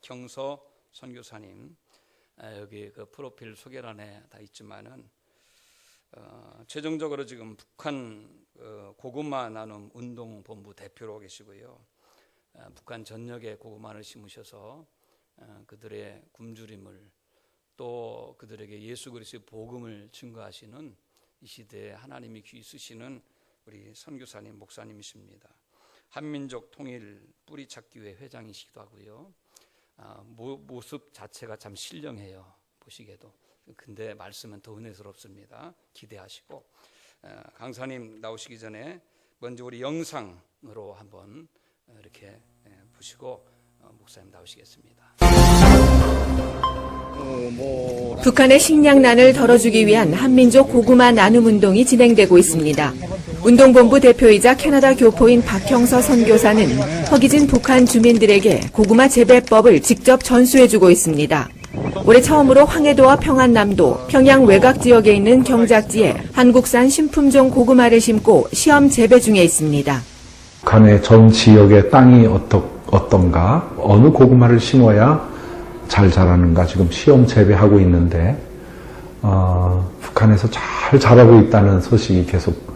박형서 선교사님, 여기 그 프로필 소개란에 다 있지만은 최종적으로 지금 북한 고구마 나눔 운동본부 대표로 계시고요. 북한 전역에 고구마를 심으셔서 그들의 굶주림을 또 그들에게 예수 그리스도의 복음을 증거하시는 이 시대에 하나님이 귀히 쓰시는 우리 선교사님 목사님이십니다. 한민족 통일 뿌리찾기회 회장이시기도 하고요. 모습 자체가 참 신령해요, 보시기에도. 근데 말씀은 더 은혜스럽습니다. 기대하시고 강사님 나오시기 전에 먼저 우리 영상으로 한번 이렇게 보시고 목사님 나오시겠습니다. 북한의 식량난을 덜어주기 위한 한민족 고구마 나눔 운동이 진행되고 있습니다. 운동본부 대표이자 캐나다 교포인 박형서 선교사는 허기진 북한 주민들에게 고구마 재배법을 직접 전수해주고 있습니다. 올해 처음으로 황해도와 평안남도, 평양 외곽 지역에 있는 경작지에 한국산 신품종 고구마를 심고 시험 재배 중에 있습니다. 북한의 전 지역의 땅이 어떤가, 어느 고구마를 심어야 잘 자라는가 지금 시험 재배하고 있는데 북한에서 잘 자라고 있다는 소식이 계속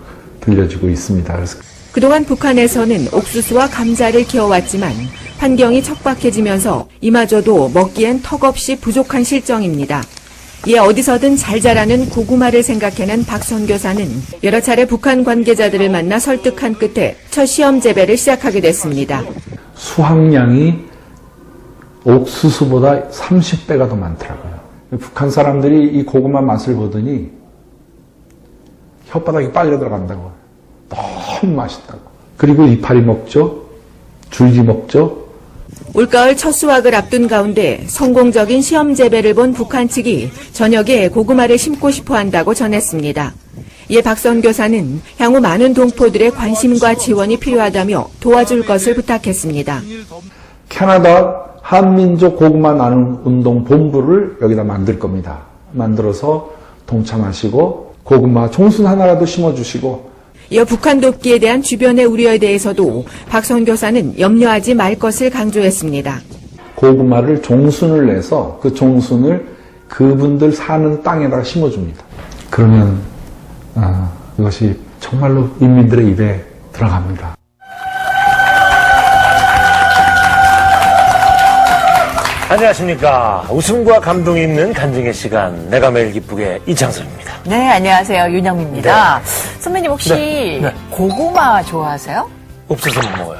들려지고 있습니다. 그래서 그동안 북한에서는 옥수수와 감자를 키워왔지만 환경이 척박해지면서 이마저도 먹기엔 턱없이 부족한 실정입니다. 이에 어디서든 잘 자라는 고구마를 생각해낸 박 선교사는 여러 차례 북한 관계자들을 만나 설득한 끝에 첫 시험 재배를 시작하게 됐습니다. 수확량이 옥수수보다 30배가 더 많더라고요. 북한 사람들이 이 고구마 맛을 보더니 혓바닥이 빨려 들어간다고. 너무 맛있다고. 그리고 이파리 먹죠. 줄기 먹죠. 올가을 첫 수확을 앞둔 가운데 성공적인 시험 재배를 본 북한 측이 저녁에 고구마를 심고 싶어 한다고 전했습니다. 이에 박 선교사는 향후 많은 동포들의 관심과 지원이 필요하다며 도와줄 것을 부탁했습니다. 캐나다 한민족 고구마 나눔 운동 본부를 여기다 만들 겁니다. 만들어서 동참하시고 고구마 종순 하나라도 심어주시고. 이어 북한 돕기에 대한 주변의 우려에 대해서도 박 선교사는 염려하지 말 것을 강조했습니다. 고구마를 종순을 내서 그 종순을 그분들 사는 땅에다가 심어줍니다. 그러면 이것이 정말로 인민들의 입에 들어갑니다. 안녕하십니까. 웃음과 감동이 있는 간증의 시간, 내가 매일 기쁘게 이창섭입니다. 네, 안녕하세요. 윤영미입니다. 네. 선배님 혹시 고구마 좋아하세요? 없어서 못 먹어요.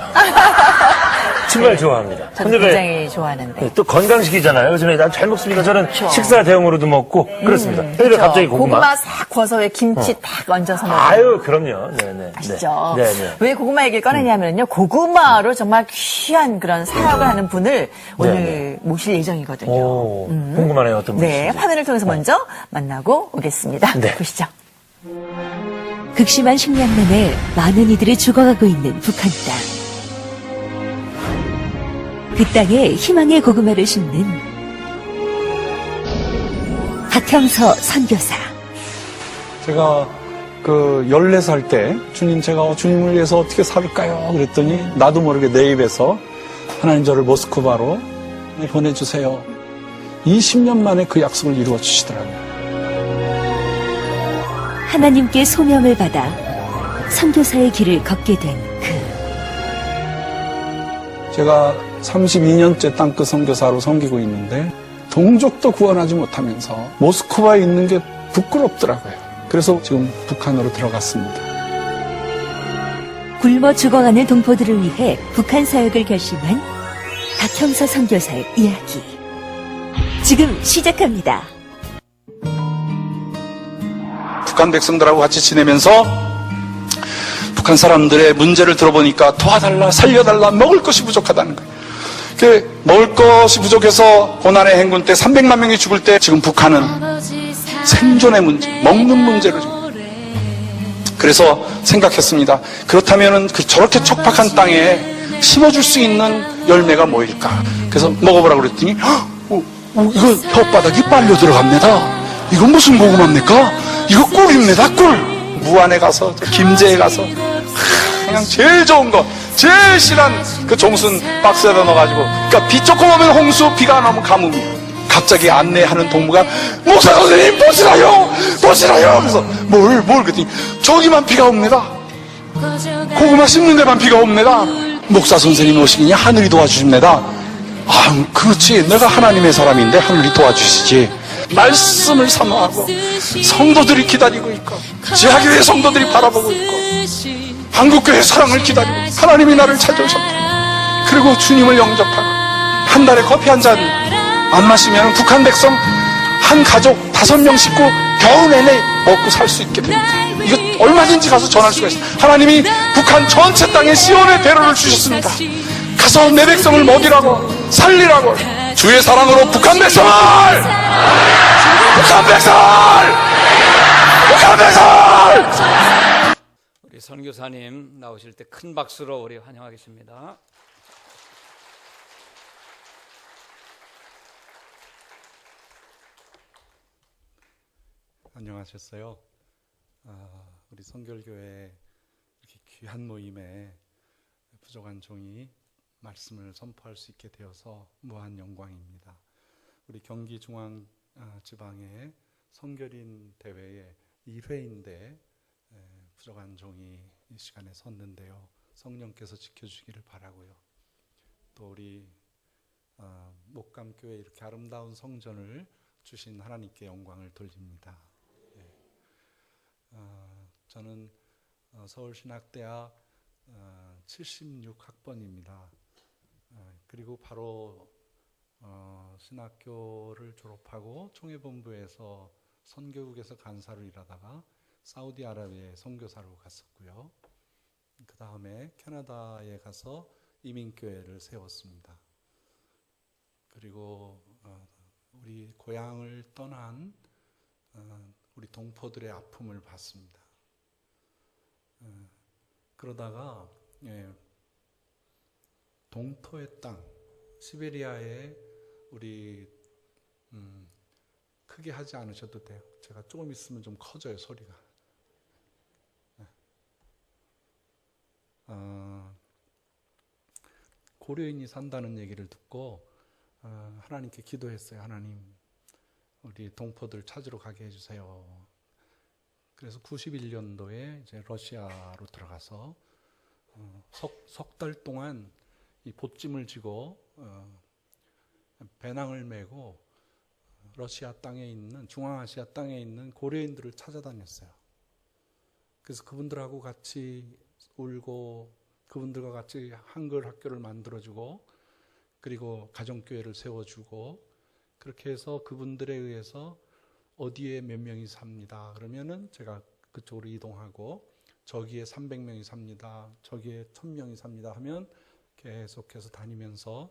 정말 좋아합니다. 저도 근데 굉장히 좋아하는데. 또 건강식이잖아요. 요즘에 난 잘 먹습니다. 저는 그렇죠. 식사 대용으로도 먹고 그렇습니다. 근데 갑자기 고구마? 싹 구워서 왜 김치 딱 얹어서 먹어요. 아유, 그럼요. 네네. 아시죠? 네네. 왜 고구마 얘기를 꺼내냐면요. 고구마로 정말 귀한 그런 사역을 하는 분을 오늘 모실 예정이거든요. 오, 궁금하네요. 어떤 분이신지. 네, 화면을 통해서 먼저 만나고 오겠습니다. 네. 보시죠. 극심한 식량난에 많은 이들이 죽어가고 있는 북한 땅. 그 땅에 희망의 고구마를 심는 박형서 선교사. 제가 14살 때 제가 주님을 위해서 어떻게 살까요? 그랬더니 나도 모르게 내 입에서 하나님 저를 모스크바로 보내주세요. 20년 만에 그 약속을 이루어 주시더라고요. 하나님께 소명을 받아 선교사의 길을 걷게 된 제가 32년째 땅끝 선교사로 섬기고 있는데 동족도 구원하지 못하면서 모스크바에 있는 게 부끄럽더라고요. 그래서 지금 북한으로 들어갔습니다. 굶어 죽어가는 동포들을 위해 북한 사역을 결심한 박형서 선교사의 이야기. 지금 시작합니다. 북한 백성들하고 같이 지내면서 북한 사람들의 문제를 들어보니까 도와달라, 살려달라, 먹을 것이 부족하다는 거예요. 먹을 것이 부족해서 고난의 행군 때 300만 명이 죽을 때 지금 북한은 생존의 문제, 먹는 문제로 그래서 생각했습니다. 그렇다면 저렇게 척박한 땅에 심어줄 수 있는 열매가 뭐일까? 그래서 먹어보라고 그랬더니 이거 혓바닥이 빨려 들어갑니다. 이건 무슨 고구마입니까? 이거 꿀입니다, 꿀. 무안에 가서 김제에 가서 그냥 제일 좋은 거 제일 실한 그 종순 박스에다 넣어가지고, 그러니까 비 조금 오면 홍수, 비가 안 오면 가뭄이야. 갑자기 안내하는 동무가 목사 선생님 보시라요. 그래서 뭘 그랬더니 저기만 비가 옵니다. 고구마 심는 데만 비가 옵니다. 목사 선생님이 오시기니 하늘이 도와주십니다. 아, 그렇지. 내가 하나님의 사람인데 하늘이 도와주시지. 말씀을 사모하고 성도들이 기다리고 있고, 지하교회 성도들이 바라보고 있고, 한국교회 사랑을 기다리고, 하나님이 나를 찾아오셨다. 그리고 주님을 영접하고, 한 달에 커피 한 잔 안 마시면 북한 백성 한 가족 5명 식구 겨우 내내 먹고 살 수 있게 됩니다. 이거 얼마든지 가서 전할 수가 있어요. 하나님이 북한 전체 땅에 시온의 배로를 주셨습니다. 가서 내 백성을 먹이라고, 살리라고, 주의 사랑으로 북한 백성을 우리 선교사님 나오실 때 큰 박수로 우리 환영하겠습니다. 안녕하셨어요. 우리 성결교회 이렇게 귀한 모임에 부족한 종이 말씀을 선포할 수 있게 되어서 무한 영광입니다. 우리 경기중앙지방의 성결인 대회의 2회인데 부족한 종이 이 시간에 섰는데요. 성령께서 지켜주기를 바라고요. 또 우리 목감교회 이렇게 아름다운 성전을 주신 하나님께 영광을 돌립니다. 저는 서울신학대학 76학번입니다. 그리고 바로 신학교를 졸업하고 총회본부에서 선교국에서 간사로 일하다가 사우디아라비아에 선교사로 갔었고요. 그 다음에 캐나다에 가서 이민교회를 세웠습니다. 그리고 우리 고향을 떠난 우리 동포들의 아픔을 봤습니다. 그러다가 동토의 땅, 시베리아에 우리 크게 하지 않으셔도 돼요. 제가 조금 있으면 좀 커져요, 소리가. 고려인이 산다는 얘기를 듣고 하나님께 기도했어요. 하나님, 우리 동포들 찾으러 가게 해주세요. 그래서 91년도에 이제 러시아로 들어가서 석 달 동안 이 보찜을 지고 배낭을 메고 러시아 땅에 있는, 중앙아시아 땅에 있는 고려인들을 찾아다녔어요. 그래서 그분들하고 같이 울고, 그분들과 같이 한글 학교를 만들어주고, 그리고 가정교회를 세워주고, 그렇게 해서 그분들에 의해서 어디에 몇 명이 삽니다. 그러면은 제가 그쪽으로 이동하고, 저기에 300명이 삽니다. 저기에 1000명이 삽니다. 하면 계속해서 다니면서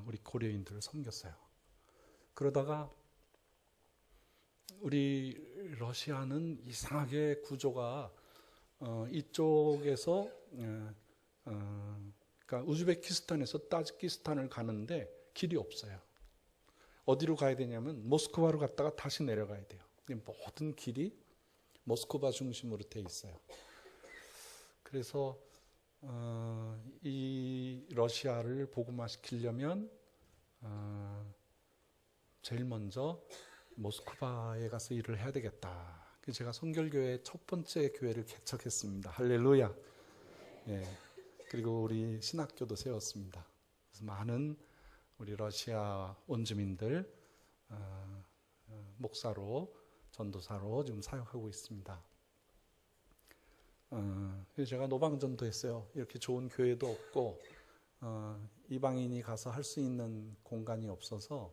우리 고려인들을 섬겼어요. 그러다가 우리 러시아는 이상하게 구조가 이쪽에서 그러니까 우즈베키스탄에서 타지키스탄을 가는데 길이 없어요. 어디로 가야 되냐면 모스크바로 갔다가 다시 내려가야 돼요. 모든 길이 모스크바 중심으로 돼 있어요. 그래서 이 러시아를 복음화시키려면 제일 먼저 모스크바에 가서 일을 해야 되겠다. 그래서 제가 성결교회 첫 번째 교회를 개척했습니다. 할렐루야. 예. 그리고 우리 신학교도 세웠습니다. 그래서 많은 우리 러시아 원주민들 목사로, 전도사로 지금 사역하고 있습니다. 그래서 제가 노방전도 했어요. 이렇게 좋은 교회도 없고 이방인이 가서 할 수 있는 공간이 없어서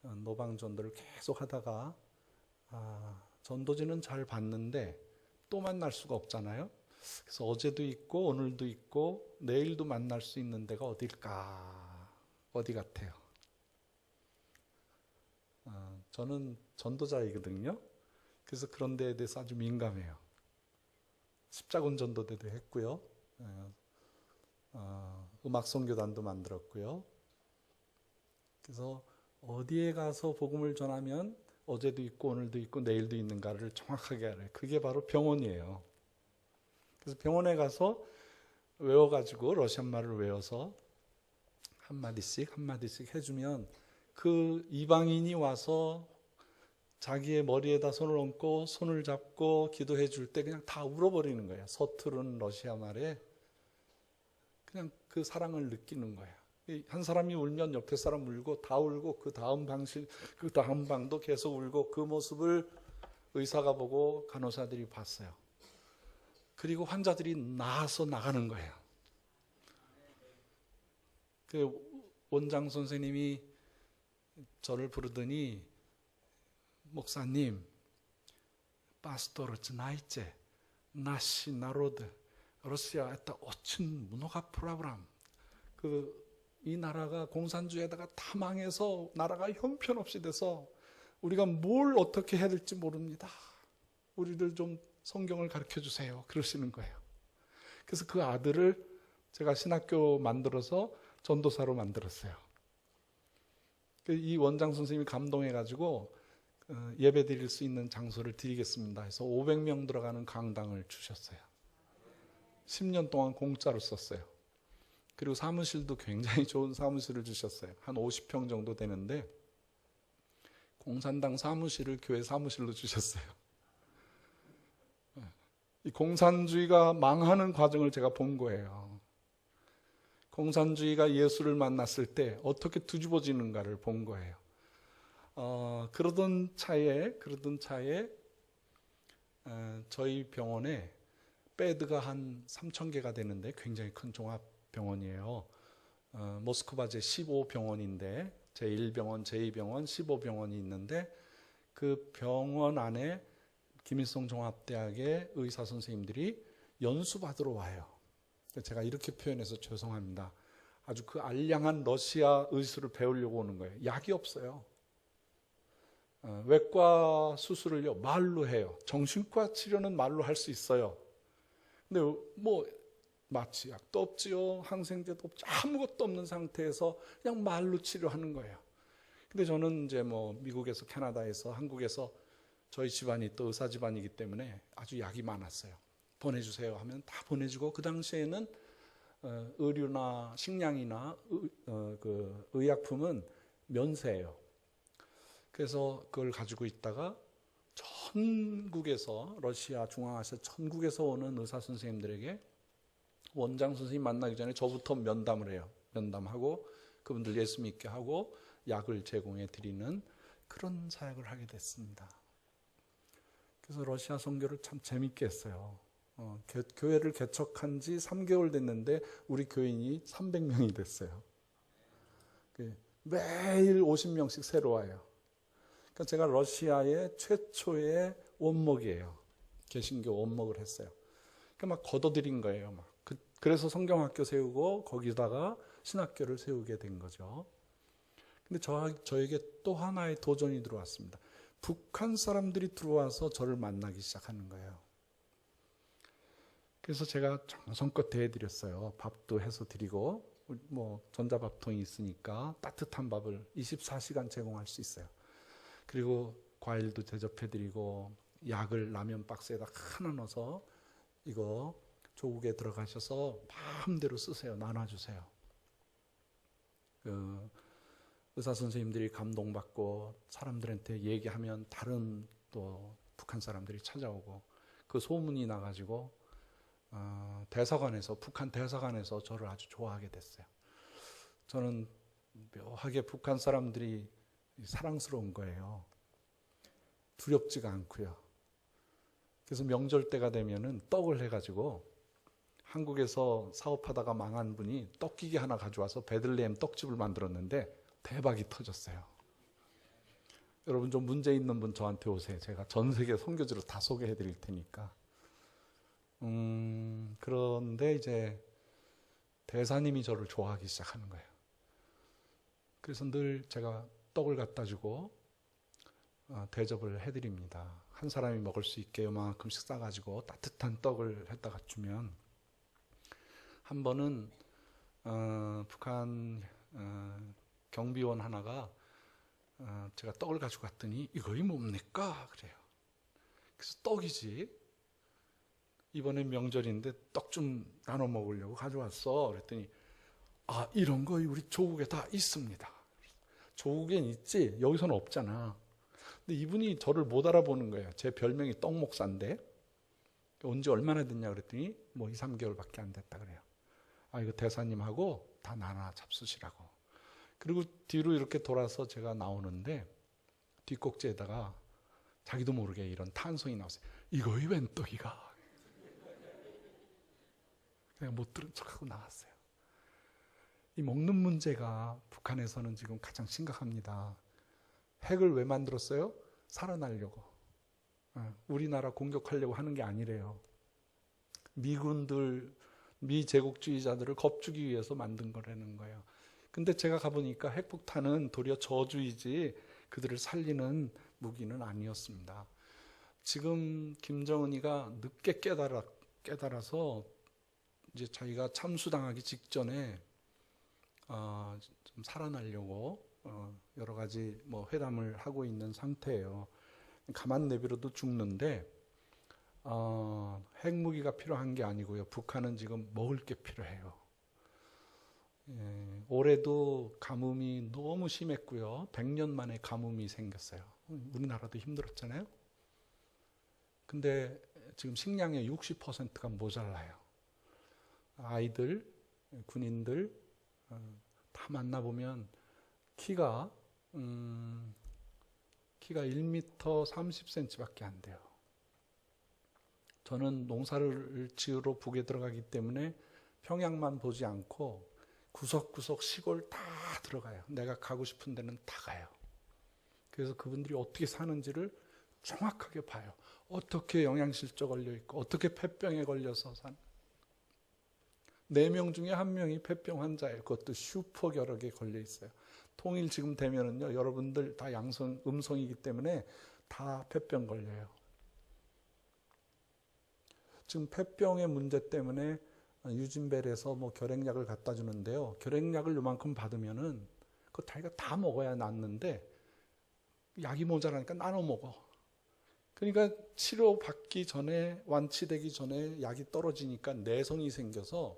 노방전도를 계속 하다가 전도지는 잘 봤는데 또 만날 수가 없잖아요. 그래서 어제도 있고 오늘도 있고 내일도 만날 수 있는 데가 어딜까? 어디 같아요? 저는 전도자이거든요. 그래서 그런 데에 대해서 아주 민감해요. 십자군 전도대도 했고요. 음악선교단도 만들었고요. 그래서 어디에 가서 복음을 전하면 어제도 있고 오늘도 있고 내일도 있는가를 정확하게 알아요. 그게 바로 병원이에요. 그래서 병원에 가서 외워가지고 러시안 말을 외워서 한마디씩 해주면 그 이방인이 와서 자기의 머리에다 손을 얹고 손을 잡고 기도해 줄 때 그냥 다 울어버리는 거예요. 서투른 러시아 말에 그냥 그 사랑을 느끼는 거예요. 한 사람이 울면 옆에 사람 울고 다 울고 그 다음 방도 계속 울고 그 모습을 의사가 보고 간호사들이 봤어요. 그리고 환자들이 나아서 나가는 거예요. 그 원장 선생님이 저를 부르더니 목사님, пастор, знаете, наш народ, 러시아 это очень много проблем. 이 나라가 공산주의에다가 다 망해서 나라가 형편없이 돼서 우리가 뭘 어떻게 해야 될지 모릅니다. 우리들 좀 성경을 가르쳐 주세요. 그러시는 거예요. 그래서 그 아들을 제가 신학교 만들어서 전도사로 만들었어요. 이 원장 선생님이 감동해가지고 예배 드릴 수 있는 장소를 드리겠습니다 해서 500명 들어가는 강당을 주셨어요. 10년 동안 공짜로 썼어요. 그리고 사무실도 굉장히 좋은 사무실을 주셨어요. 한 50평 정도 되는데 공산당 사무실을 교회 사무실로 주셨어요. 이 공산주의가 망하는 과정을 제가 본 거예요. 공산주의가 예수를 만났을 때 어떻게 뒤집어지는가를 본 거예요. 그러던 차에 저희 병원에 베드가 한 3,000개가 되는데 굉장히 큰 종합병원이에요. 모스크바 제15병원인데 제1병원, 제2병원, 15병원이 있는데 그 병원 안에 김일성 종합대학의 의사 선생님들이 연수받으러 와요. 제가 이렇게 표현해서 죄송합니다. 아주 그 알량한 러시아 의술을 배우려고 오는 거예요. 약이 없어요. 외과 수술을요 말로 해요. 정신과 치료는 말로 할 수 있어요. 근데 뭐 마취약도 없지요, 항생제도 없지, 아무것도 없는 상태에서 그냥 말로 치료하는 거예요. 근데 저는 이제 뭐 미국에서, 캐나다에서, 한국에서 저희 집안이 또 의사 집안이기 때문에 아주 약이 많았어요. 보내주세요 하면 다 보내주고, 그 당시에는 의류나 식량이나 그 의약품은 면세예요. 그래서 그걸 가지고 있다가 전국에서, 러시아, 중앙아시아 전국에서 오는 의사 선생님들에게 원장 선생님 만나기 전에 저부터 면담을 해요. 면담하고 그분들 예수 믿게 하고 약을 제공해 드리는 그런 사역을 하게 됐습니다. 그래서 러시아 선교를 참 재밌게 했어요. 교회를 개척한 지 3개월 됐는데 우리 교인이 300명이 됐어요. 매일 50명씩 새로 와요. 그러니까 제가 러시아의 최초의 원목이에요. 개신교 원목을 했어요. 그러니까 막 걷어들인 거예요. 막. 그래서 성경학교 세우고 거기다가 신학교를 세우게 된 거죠. 근데 저에게 또 하나의 도전이 들어왔습니다. 북한 사람들이 들어와서 저를 만나기 시작하는 거예요. 그래서 제가 정성껏 대해드렸어요. 밥도 해서 드리고, 뭐 전자밥통이 있으니까 따뜻한 밥을 24시간 제공할 수 있어요. 그리고 과일도 대접해드리고, 약을 라면 박스에다 하나 넣어서 이거 조국에 들어가셔서 마음대로 쓰세요. 나눠주세요. 의사 선생님들이 감동받고 사람들한테 얘기하면 다른 또 북한 사람들이 찾아오고, 그 소문이 나가지고 대사관에서, 북한 대사관에서 저를 아주 좋아하게 됐어요. 저는 묘하게 북한 사람들이 사랑스러운 거예요. 두렵지가 않고요. 그래서 명절 때가 되면은 떡을 해가지고, 한국에서 사업하다가 망한 분이 떡기계 하나 가져와서 베들레헴 떡집을 만들었는데 대박이 터졌어요. 여러분 좀 문제 있는 분 저한테 오세요. 제가 전 세계 선교지로 다 소개해 드릴 테니까. 그런데 이제 대사님이 저를 좋아하기 시작하는 거예요. 그래서 늘 제가 떡을 갖다 주고 대접을 해드립니다. 한 사람이 먹을 수 있게 요만큼씩 싸가지고 따뜻한 떡을 했다가 주면, 한 번은 북한 경비원 하나가 제가 떡을 가지고 갔더니 이거이 뭡니까? 그래요. 그래서 떡이지. 이번에 명절인데 떡 좀 나눠 먹으려고 가져왔어. 그랬더니 아, 이런 거 우리 조국에 다 있습니다. 조국엔 있지 여기서는 없잖아. 근데 이분이 저를 못 알아보는 거예요. 제 별명이 떡목사인데 온 지 얼마나 됐냐 그랬더니 뭐 2, 3개월밖에 안 됐다 그래요. 아, 이거 대사님하고 다 나눠 잡수시라고. 그리고 뒤로 이렇게 돌아서 제가 나오는데 뒷꼭지에다가 자기도 모르게 이런 탄성이 나왔어요. 이거 웬 떡이가. 그냥 못 들은 척하고 나왔어요. 이 먹는 문제가 북한에서는 지금 가장 심각합니다. 핵을 왜 만들었어요? 살아나려고. 우리나라 공격하려고 하는 게 아니래요. 미군들, 미제국주의자들을 겁주기 위해서 만든 거라는 거예요. 근데 제가 가보니까 핵폭탄은 도리어 저주이지 그들을 살리는 무기는 아니었습니다. 지금 김정은이가 늦게 깨달아서 이제 자기가 참수당하기 직전에 좀 살아나려고 여러 가지 뭐 회담을 하고 있는 상태예요. 가만 내버려도 죽는데 핵무기가 필요한 게 아니고요. 북한은 지금 먹을 게 필요해요. 예, 올해도 가뭄이 너무 심했고요. 100년 만에 가뭄이 생겼어요. 우리나라도 힘들었잖아요. 근데 지금 식량의 60%가 모자라요. 아이들, 군인들 다 만나보면 키가 1m 30cm밖에 안 돼요. 저는 농사를 지으러 북에 들어가기 때문에 평양만 보지 않고 구석구석 시골 다 들어가요. 내가 가고 싶은 데는 다 가요. 그래서 그분들이 어떻게 사는지를 정확하게 봐요. 어떻게 영양실조 걸려있고 어떻게 폐병에 걸려서 산 4명 중에 1명이 폐병 환자예요. 그것도 슈퍼결핵에 걸려 있어요. 통일 지금 되면은요, 여러분들 다 음성이기 때문에 다 폐병 걸려요. 지금 폐병의 문제 때문에 유진벨에서 뭐 결핵약을 갖다 주는데요. 결핵약을 요만큼 받으면은 그거 자기가 다 먹어야 낫는데 약이 모자라니까 나눠 먹어. 그러니까 치료받기 전에, 완치되기 전에 약이 떨어지니까 내성이 생겨서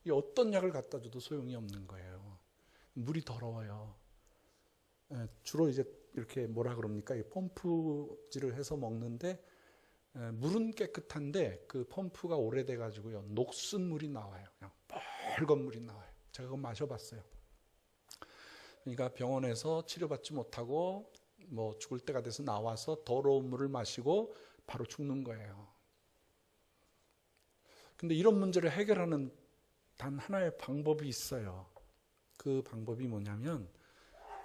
이 어떤 약을 갖다 줘도 소용이 없는 거예요. 물이 더러워요. 주로 이제 이렇게 뭐라 그럽니까? 펌프질을 해서 먹는데 물은 깨끗한데 그 펌프가 오래돼 가지고요. 녹슨 물이 나와요. 그냥 빨간 물이 나와요. 제가 그거 마셔봤어요. 그러니까 병원에서 치료받지 못하고 뭐 죽을 때가 돼서 나와서 더러운 물을 마시고 바로 죽는 거예요. 근데 이런 문제를 해결하는 단 하나의 방법이 있어요. 그 방법이 뭐냐면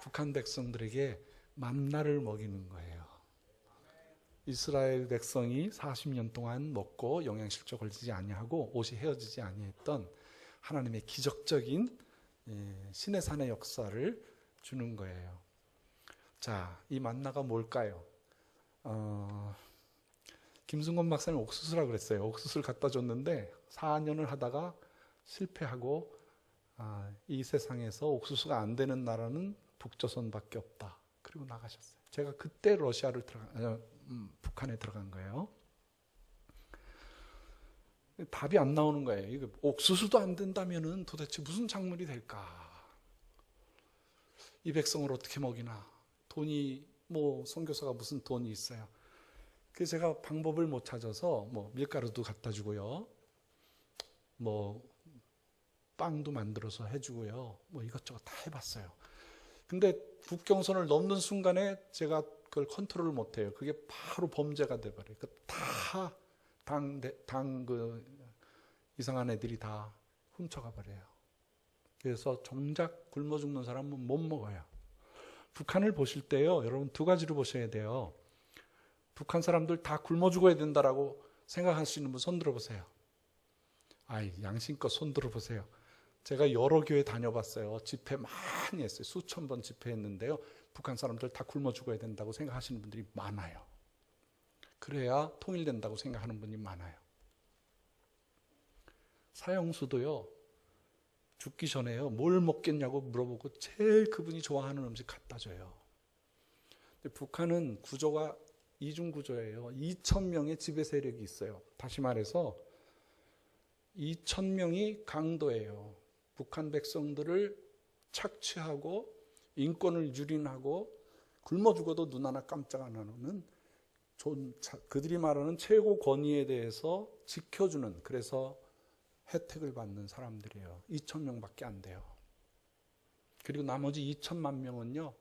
북한 백성들에게 만나를 먹이는 거예요. 이스라엘 백성이 40년 동안 먹고 영양실조 걸리지 아니하고 옷이 헤어지지 아니했던 하나님의 기적적인 신의 산의 역사를 주는 거예요. 자, 이 만나가 뭘까요? 김승건 박사님 옥수수라고 그랬어요. 옥수수를 갖다 줬는데 4년을 하다가 실패하고 이 세상에서 옥수수가 안 되는 나라는 북조선밖에 없다. 그리고 나가셨어요. 제가 그때 북한에 들어간 거예요. 답이 안 나오는 거예요. 이거 옥수수도 안 된다면은 도대체 무슨 작물이 될까? 이 백성을 어떻게 먹이나? 돈이 뭐 선교사가 무슨 돈이 있어요. 그래서 제가 방법을 못 찾아서 뭐 밀가루도 갖다 주고요. 뭐 빵도 만들어서 해주고요. 뭐 이것저것 다 해봤어요. 근데 국경선을 넘는 순간에 제가 그걸 컨트롤을 못해요. 그게 바로 범죄가 돼버려요. 다 이상한 애들이 다 훔쳐가 버려요. 그래서 정작 굶어 죽는 사람은 못 먹어요. 북한을 보실 때요, 여러분 2가지로 보셔야 돼요. 북한 사람들 다 굶어 죽어야 된다라고 생각하시는 분 손 들어보세요. 아이, 양심껏 손 들어보세요. 제가 여러 교회 다녀봤어요. 집회 많이 했어요. 수천 번 집회했는데요. 북한 사람들 다 굶어 죽어야 된다고 생각하시는 분들이 많아요. 그래야 통일된다고 생각하는 분이 많아요. 사형수도요, 죽기 전에요, 뭘 먹겠냐고 물어보고 제일 그분이 좋아하는 음식 갖다 줘요. 근데 북한은 구조가 이중 구조예요. 2,000명의 지배 세력이 있어요. 다시 말해서 2,000명이 강도예요. 북한 백성들을 착취하고 인권을 유린하고 굶어 죽어도 눈 하나 깜짝 안 하는 그들이 말하는 최고 권위에 대해서 지켜주는, 그래서 혜택을 받는 사람들이에요. 2,000명밖에 안 돼요. 그리고 나머지 2천만 명은요,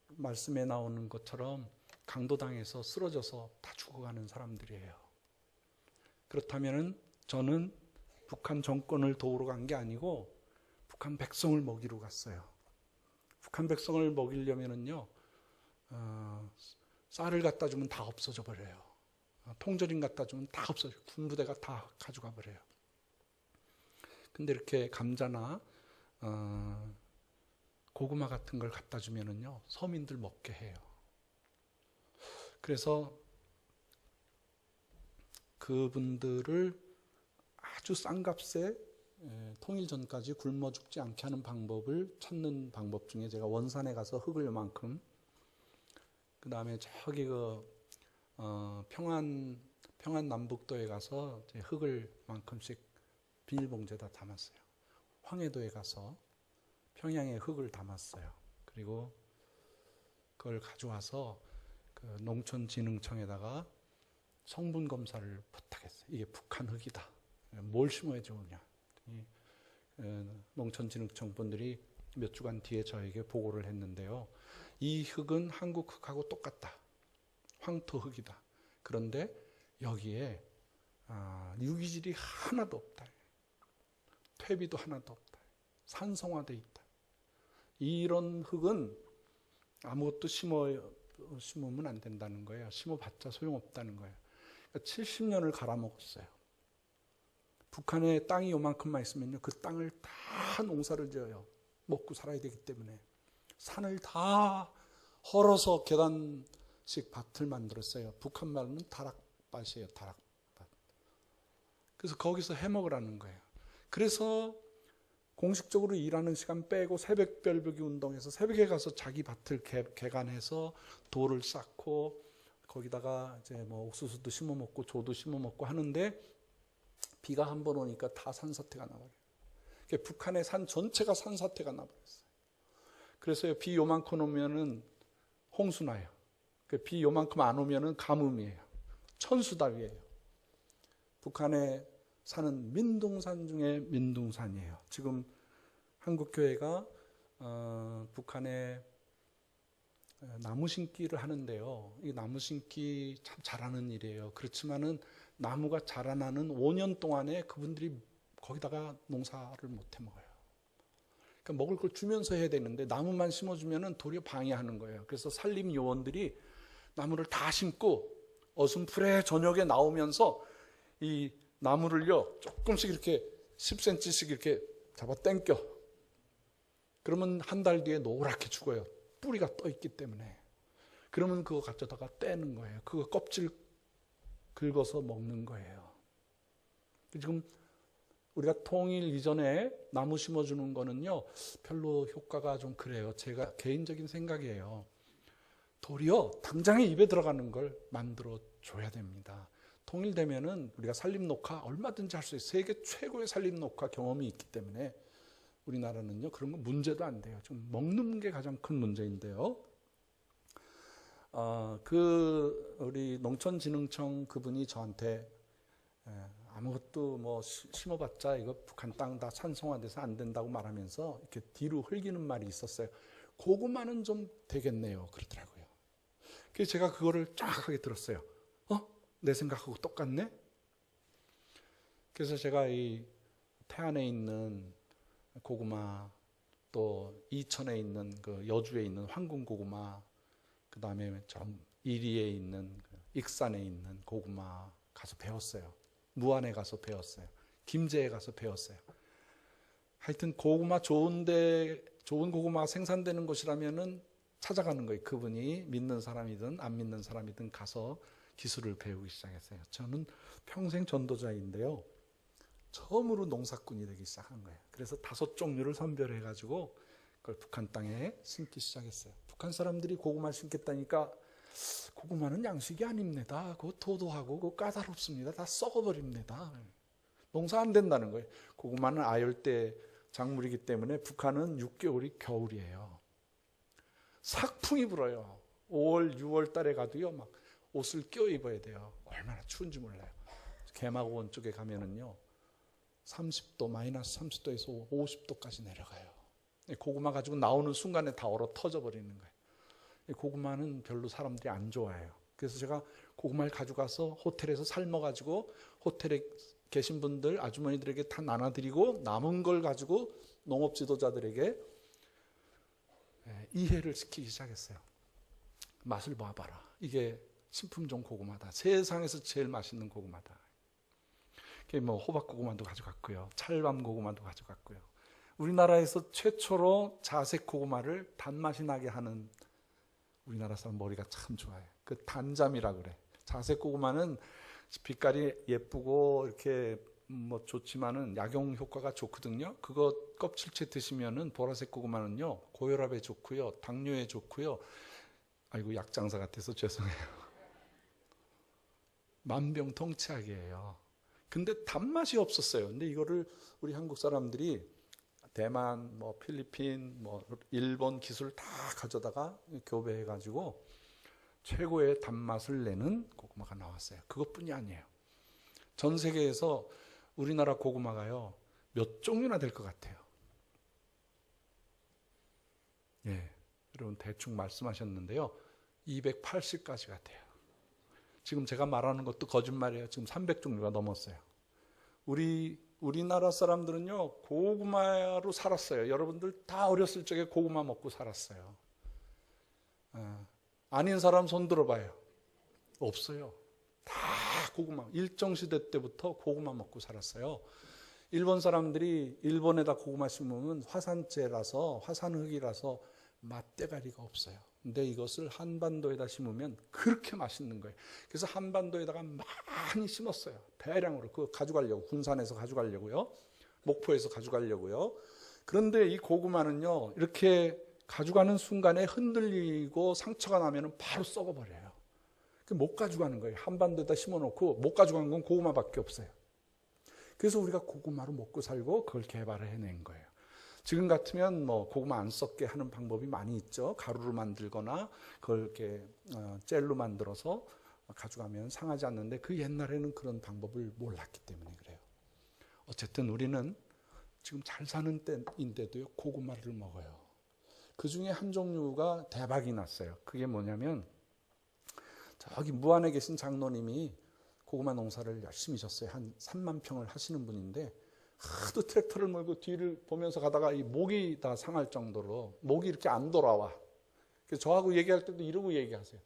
말씀에 나오는 것처럼 강도당해서 쓰러져서 다 죽어가는 사람들이에요. 그렇다면 저는 북한 정권을 도우러 간 게 아니고 북한 백성을 먹이러 갔어요. 북한 백성을 먹이려면은요, 쌀을 갖다 주면 다 없어져 버려요. 통조림 갖다 주면 다 없어져. 군부대가 다 가져가 버려요. 근데 이렇게 감자나 고구마 같은 걸 갖다 주면은요, 서민들 먹게 해요. 그래서 그분들을 아주 싼 값에 통일 전까지 굶어 죽지 않게 하는 방법을 찾는 방법 중에 제가 원산에 가서 흙을 요만큼, 그 다음에 저기 평안 남북도에 가서 흙을 만큼씩 비닐봉지에다 담았어요. 황해도에 가서 평양에 흙을 담았어요. 그리고 그걸 가져와서 그 농촌진흥청에다가 성분 검사를 부탁했어요. 이게 북한 흙이다. 뭘 심어야 좋으냐. 농촌진흥청 분들이 몇 주간 뒤에 저에게 보고를 했는데요. 이 흙은 한국 흙하고 똑같다. 황토 흙이다. 그런데 여기에 유기질이 하나도 없다. 퇴비도 하나도 없다. 산성화돼 있다. 이런 흙은 아무것도 심으면 안 된다는 거예요. 심어봤자 소용없다는 거예요. 그러니까 70년을 갈아먹었어요. 북한에 땅이 요만큼만 있으면요, 그 땅을 다 농사를 지어요. 먹고 살아야 되기 때문에. 산을 다 헐어서 계단식 밭을 만들었어요. 북한 말로는 다락밭이에요. 다락밭. 그래서 거기서 해먹으라는 거예요. 그래서 공식적으로 일하는 시간 빼고 새벽별보기 운동해서 새벽에 가서 자기 밭을 개간해서 돌을 쌓고 거기다가 이제 뭐 옥수수도 심어 먹고 조도 심어 먹고 하는데 비가 한 번 오니까 다 산사태가 나버려요. 북한의 산 전체가 산사태가 나버렸어요. 그래서 비 요만큼 오면은 홍수 나요. 비 요만큼 안 오면은 가뭄이에요. 천수답이에요. 북한에 사는 민둥산 중에 민둥산이에요. 지금 한국교회가 북한에 나무 심기를 하는데요. 이 나무 심기 참 잘하는 일이에요. 그렇지만은 나무가 자라나는 5년 동안에 그분들이 거기다가 농사를 못 해 먹어요. 그러니까 먹을 걸 주면서 해야 되는데 나무만 심어주면은 도리어 방해하는 거예요. 그래서 산림 요원들이 나무를 다 심고 어슴풀에 저녁에 나오면서 이 나무를요 조금씩 이렇게 10cm씩 이렇게 잡아 당겨. 그러면 한 달 뒤에 노랗게 죽어요. 뿌리가 떠 있기 때문에. 그러면 그거 가져다가 떼는 거예요. 그거 껍질 긁어서 먹는 거예요. 지금 우리가 통일 이전에 나무 심어주는 거는요 별로 효과가 좀 그래요. 제가 개인적인 생각이에요. 도리어 당장에 입에 들어가는 걸 만들어 줘야 됩니다. 통일되면은 우리가 산림녹화 얼마든지 할 수 있어요. 세계 최고의 산림녹화 경험이 있기 때문에 우리나라는요 그런 거 문제도 안 돼요. 좀 먹는 게 가장 큰 문제인데요. 우리 농촌진흥청 그분이 저한테 아무것도 뭐 심어봤자 이거 북한 땅 다 산성화돼서 안 된다고 말하면서 이렇게 뒤로 흘기는 말이 있었어요. 고구마는 좀 되겠네요. 그러더라고요. 그래서 제가 그거를 정확하게 들었어요. 내 생각하고 똑같네? 그래서 제가 이 태안에 있는 고구마, 또 이천에 있는 그 여주에 있는 황금 고구마, 그 다음에 이리에 있는 익산에 있는 고구마 가서 배웠어요. 무안에 가서 배웠어요. 김제에 가서 배웠어요. 하여튼 고구마 좋은 고구마 생산되는 곳이라면은 찾아가는 거예요. 그분이 믿는 사람이든 안 믿는 사람이든 가서 기술을 배우기 시작했어요. 저는 평생 전도자인데요. 처음으로 농사꾼이 되기 시작한 거예요. 그래서 5종류를 선별해가지고 그걸 북한 땅에 심기 시작했어요. 북한 사람들이 고구마 심겠다니까 고구마는 양식이 아닙니다. 그거 도도하고 그거 까다롭습니다. 다 썩어버립니다. 농사 안 된다는 거예요. 고구마는 아열대 작물이기 때문에 북한은 6개월이 겨울이에요. 삭풍이 불어요. 5월, 6월 달에 가도요, 막 옷을 껴 입어야 돼요. 얼마나 추운지 몰라요. 개마고원 쪽에 가면은요, 30도, 마이너스 30도에서 50도까지 내려가요. 고구마 가지고 나오는 순간에 다 얼어 터져 버리는 거예요. 고구마는 별로 사람들이 안 좋아해요. 그래서 제가 고구마를 가져가서 호텔에서 삶아가지고 호텔에 계신 분들, 아주머니들에게 다 나눠드리고 남은 걸 가지고 농업 지도자들에게 이해를 시키기 시작했어요. 맛을 봐봐라. 이게 신품종 고구마다. 세상에서 제일 맛있는 고구마다. 뭐 호박 고구마도 가져갔고요. 찰밤 고구마도 가져갔고요. 우리나라에서 최초로 자색 고구마를 단맛이 나게 하는, 우리나라 사람 머리가 참 좋아요. 그 단잠이라 그래. 자색 고구마는 빛깔이 예쁘고 이렇게 뭐 좋지만은 약용 효과가 좋거든요. 그거 껍질째 드시면은 보라색 고구마는요, 고혈압에 좋고요, 당뇨에 좋고요. 아이고, 약장사 같아서 죄송해요. 만병통치약이에요. 근데 단맛이 없었어요. 근데 이거를 우리 한국 사람들이 대만, 뭐 필리핀, 뭐 일본 기술 다 가져다가 교배해가지고 최고의 단맛을 내는 고구마가 나왔어요. 그것뿐이 아니에요. 전 세계에서 우리나라 고구마가요, 몇 종류나 될 것 같아요. 예, 여러분 대충 말씀하셨는데요, 280가지가 돼요. 지금 제가 말하는 것도 거짓말이에요. 지금 300종류가 넘었어요. 우리나라 사람들은요, 고구마로 살았어요. 여러분들 다 어렸을 적에 고구마 먹고 살았어요. 아닌 사람 손 들어봐요. 없어요. 다 고구마. 일정시대 때부터 고구마 먹고 살았어요. 일본 사람들이 일본에다 고구마 심으면 화산재라서, 화산흙이라서 맛대가리가 없어요. 근데 이것을 한반도에다 심으면 그렇게 맛있는 거예요. 그래서 한반도에다가 많이 심었어요. 대량으로. 그거 가져가려고, 군산에서 가져가려고요, 목포에서 가져가려고요. 그런데 이 고구마는요, 이렇게 가져가는 순간에 흔들리고 상처가 나면 바로 썩어버려요. 못 가져가는 거예요. 한반도에다 심어놓고 못 가져가는 건 고구마밖에 없어요. 그래서 우리가 고구마로 먹고 살고 그걸 개발을 해낸 거예요. 지금 같으면 뭐 고구마 안 썩게 하는 방법이 많이 있죠. 가루로 만들거나 그걸 이렇게 젤로 만들어서 가져가면 상하지 않는데, 그 옛날에는 그런 방법을 몰랐기 때문에 그래요. 어쨌든 우리는 지금 잘 사는 때인데도요, 고구마를 먹어요. 그 중에 한 종류가 대박이 났어요. 그게 뭐냐면, 저기 무안에 계신 장로님이 고구마 농사를 열심히 졌어요. 한 3만 평을 하시는 분인데, 하도 트랙터를 몰고 뒤를 보면서 가다가 이 목이 다 상할 정도로 목이 이렇게 안 돌아와. 그래서 저하고 얘기할 때도 이러고 얘기하세요.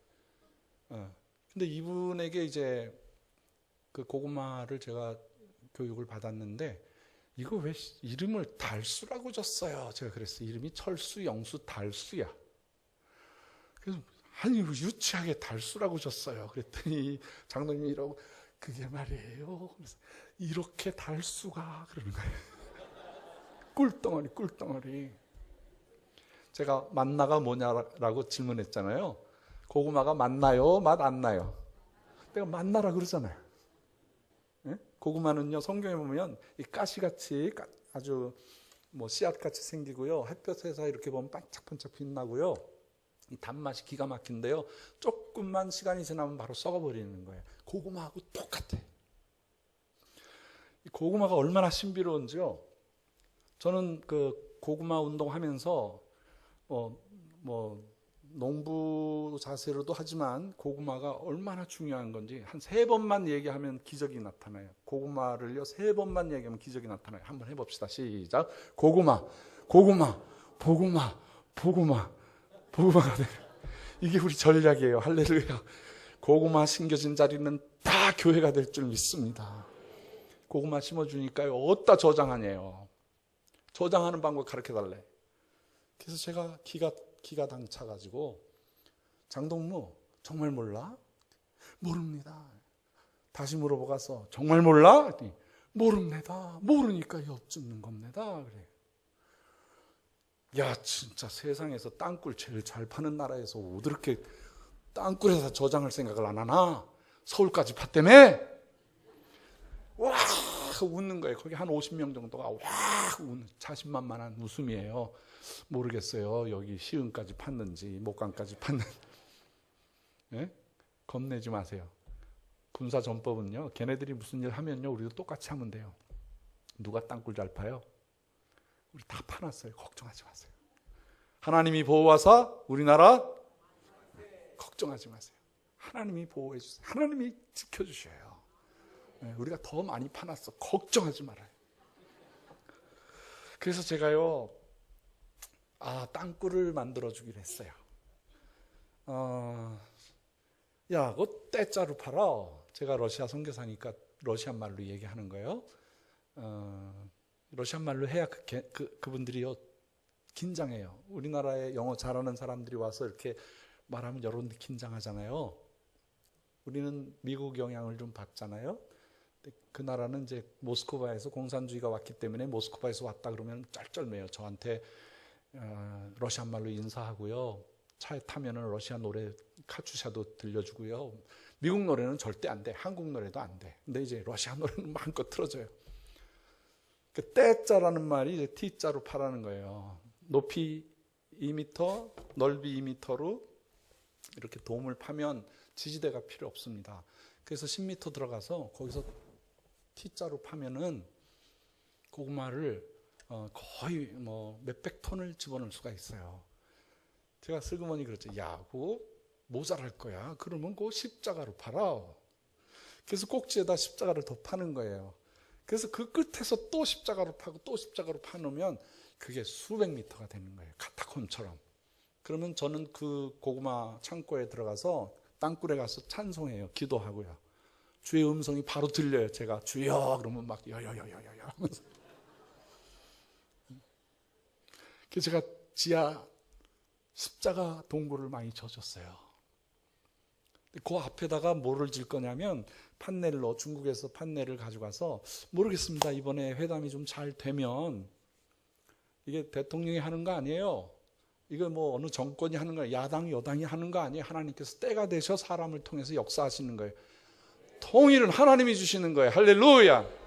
근데 이분에게 이제 그 고구마를 제가 교육을 받았는데, 이거 왜 이름을 달수라고 줬어요? 제가 그랬어요. 이름이 철수, 영수, 달수야. 그래서 아니 유치하게 달수라고 줬어요. 그랬더니 장로님이 이러고, 그게 말이에요. 그래서 이렇게 달수가 그러는 거예요. 꿀덩어리, 꿀덩어리. 제가 맛나가 뭐냐라고 질문했잖아요. 고구마가 맛나요? 맛 안 나요? 내가 맛나라 그러잖아요. 네? 고구마는요, 성경에 보면 이 가시같이 아주 뭐 씨앗같이 생기고요, 햇볕에서 이렇게 보면 반짝반짝 빛나고요, 이 단맛이 기가 막힌데요, 조금만 시간이 지나면 바로 썩어버리는 거예요. 고구마하고 똑같아. 이 고구마가 얼마나 신비로운지요. 저는 그 고구마 운동하면서 농부 자세로도 하지만 고구마가 얼마나 중요한 건지 한 3번만 얘기하면 기적이 나타나요. 고구마를요 3번만 얘기하면 기적이 나타나요. 한번 해봅시다. 시작. 고구마, 고구마, 보구마, 보구마, 보구마가 돼요. 이게 우리 전략이에요. 할렐루야. 고구마 심겨진 자리는 다 교회가 될 줄 믿습니다. 고구마 심어주니까요, 어디다 저장하냐요. 저장하는 방법 가르쳐달래. 그래서 제가 기가 당차가지고, 장동무 정말 몰라? 모릅니다. 다시 물어보고 가서 정말 몰라? 모릅니다. 모르니까 엿줍는 겁니다. 그래. 야, 진짜 세상에서 땅굴 제일 잘 파는 나라에서 어떻게 땅굴에서 저장할 생각을 안 하나? 서울까지 팠다며? 와 웃는 거예요. 거기 한 50명 정도가 와 웃는 자신만만한 웃음이에요. 모르겠어요. 여기 시흥까지 팠는지 목강까지 팠는지. 네? 겁내지 마세요. 군사전법은요. 걔네들이 무슨 일 하면요. 우리도 똑같이 하면 돼요. 누가 땅굴 잘 파요? 우리 다 파놨어요. 걱정하지 마세요. 하나님이 보호하사 우리나라 걱정하지 마세요. 하나님이 보호해 주세요. 하나님이 지켜주셔요. 네, 우리가 더 많이 파놨어. 걱정하지 말아요. 그래서 제가요, 땅굴을 만들어 주기로 했어요. 야, 그거 떼짜로 팔아. 제가 러시아 선교사니까 러시안 말로 얘기하는 거예요. 러시안 말로 해야 그분들이요 긴장해요. 우리나라에 영어 잘하는 사람들이 와서 이렇게 말하면 여러분들 긴장하잖아요. 우리는 미국 영향을 좀 받잖아요. 그 나라는 이제 모스크바에서 공산주의가 왔기 때문에 모스크바에서 왔다 그러면 쩔쩔매요. 저한테 러시안 말로 인사하고요. 차에 타면은 러시아 노래 카츄샤도 들려주고요. 미국 노래는 절대 안 돼. 한국 노래도 안 돼. 근데 이제 러시아 노래는 마음껏 틀어줘요. 그 떼자라는 말이 이제 T자로 파라는 거예요. 높이 2m, 넓이 2m로 이렇게 돔을 파면 지지대가 필요 없습니다. 그래서 10m 들어가서 거기서 T자로 파면은 고구마를 거의 뭐 몇백 톤을 집어넣을 수가 있어요. 제가 슬그머니 그랬죠. 야, 그거 모자랄 거야. 그러면 그거 십자가로 팔아. 그래서 꼭지에다 십자가를 더 파는 거예요. 그래서 그 끝에서 또 십자가로 파고 또 십자가로 파놓으면 그게 수백 미터가 되는 거예요. 카타콤처럼. 그러면 저는 그 고구마 창고에 들어가서 땅굴에 가서 찬송해요. 기도하고요. 주의 음성이 바로 들려요. 제가 주여 그러면 막 여여여여여 하면서. 그래서 제가 지하 십자가 동굴을 많이 져줬어요. 그 앞에다가 뭐를 질 거냐면 판넬로 중국에서 판넬을 가져가서 모르겠습니다. 이번에 회담이 좀 잘 되면 이게 대통령이 하는 거 아니에요. 이거 뭐 어느 정권이 하는 거예요. 야당 여당이 하는 거 아니에요. 하나님께서 때가 되셔 사람을 통해서 역사하시는 거예요. 통일은 하나님이 주시는 거예요. 할렐루야.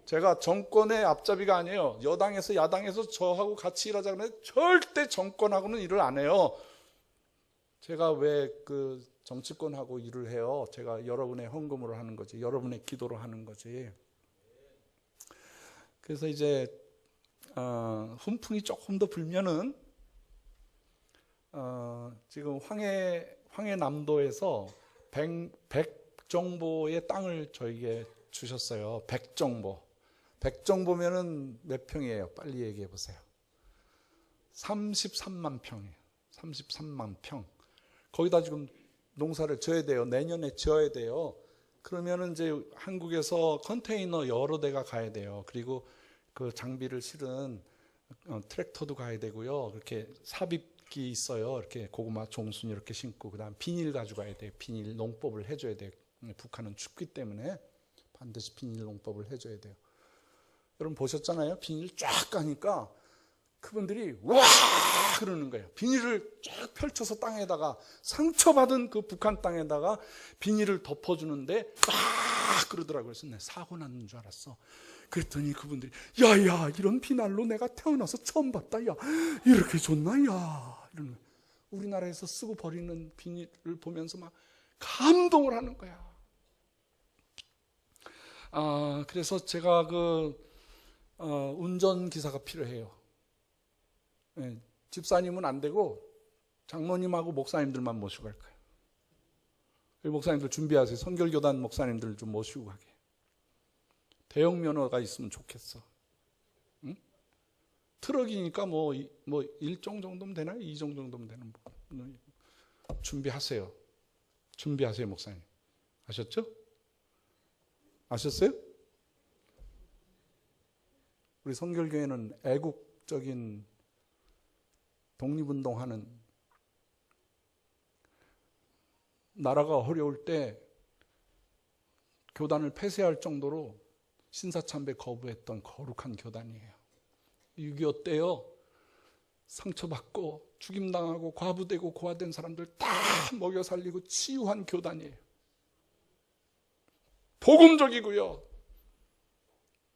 제가 정권의 앞잡이가 아니에요. 여당에서 야당에서 저하고 같이 일하자 그러는데 절대 정권하고는 일을 안 해요. 제가 왜 그 정치권하고 일을 해요? 제가 여러분의 헌금으로 하는 거지. 여러분의 기도로 하는 거지. 그래서 이제 훈풍이 조금 더 불면은 지금 황해남도에서 백정보의 땅을 저에게 주셨어요. 백정보면은 몇 평이에요? 빨리 얘기해 보세요. 33만 평이에요. 33만 평. 거기다 지금 농사를 져야 돼요. 내년에 지어야 돼요. 그러면은 이제 한국에서 컨테이너 여러 대가 가야 돼요. 그리고 그 장비를 실은 트랙터도 가야 되고요. 이렇게 삽입기 있어요. 이렇게 고구마 종순 이렇게 심고 그다음 비닐 가져가야 돼요. 비닐 농법을 해줘야 돼요. 북한은 춥기 때문에 반드시 비닐 농법을 해줘야 돼요. 여러분 보셨잖아요. 비닐 쫙 가니까 그분들이 와 그러는 거예요. 비닐을 쫙 펼쳐서 땅에다가 상처받은 그 북한 땅에다가 비닐을 덮어주는데 막 그러더라고요. 그래서 내 사고 났는 줄 알았어. 그랬더니 그분들이 야야 이런 비난로 내가 태어나서 처음 봤다. 야 이렇게 좋나 야 이러는 거예요. 우리나라에서 쓰고 버리는 비닐을 보면서 막 감동을 하는 거야. 그래서 제가 운전기사가 필요해요. 네, 집사님은 안 되고 장로님하고 목사님들만 모시고 갈 거예요. 목사님들 준비하세요. 선결교단 목사님들 좀 모시고 가게. 대형 면허가 있으면 좋겠어. 응? 트럭이니까 뭐 1종 정도면 되나요? 2종 정도면 되는 거. 준비하세요. 준비하세요, 목사님. 아셨죠? 아셨어요? 우리 선결교회는 애국적인 독립운동하는 나라가 어려울 때 교단을 폐쇄할 정도로 신사참배 거부했던 거룩한 교단이에요. 6.25 때요. 상처받고 죽임당하고 과부되고 고아된 사람들 다 먹여 살리고 치유한 교단이에요. 복음적이고요.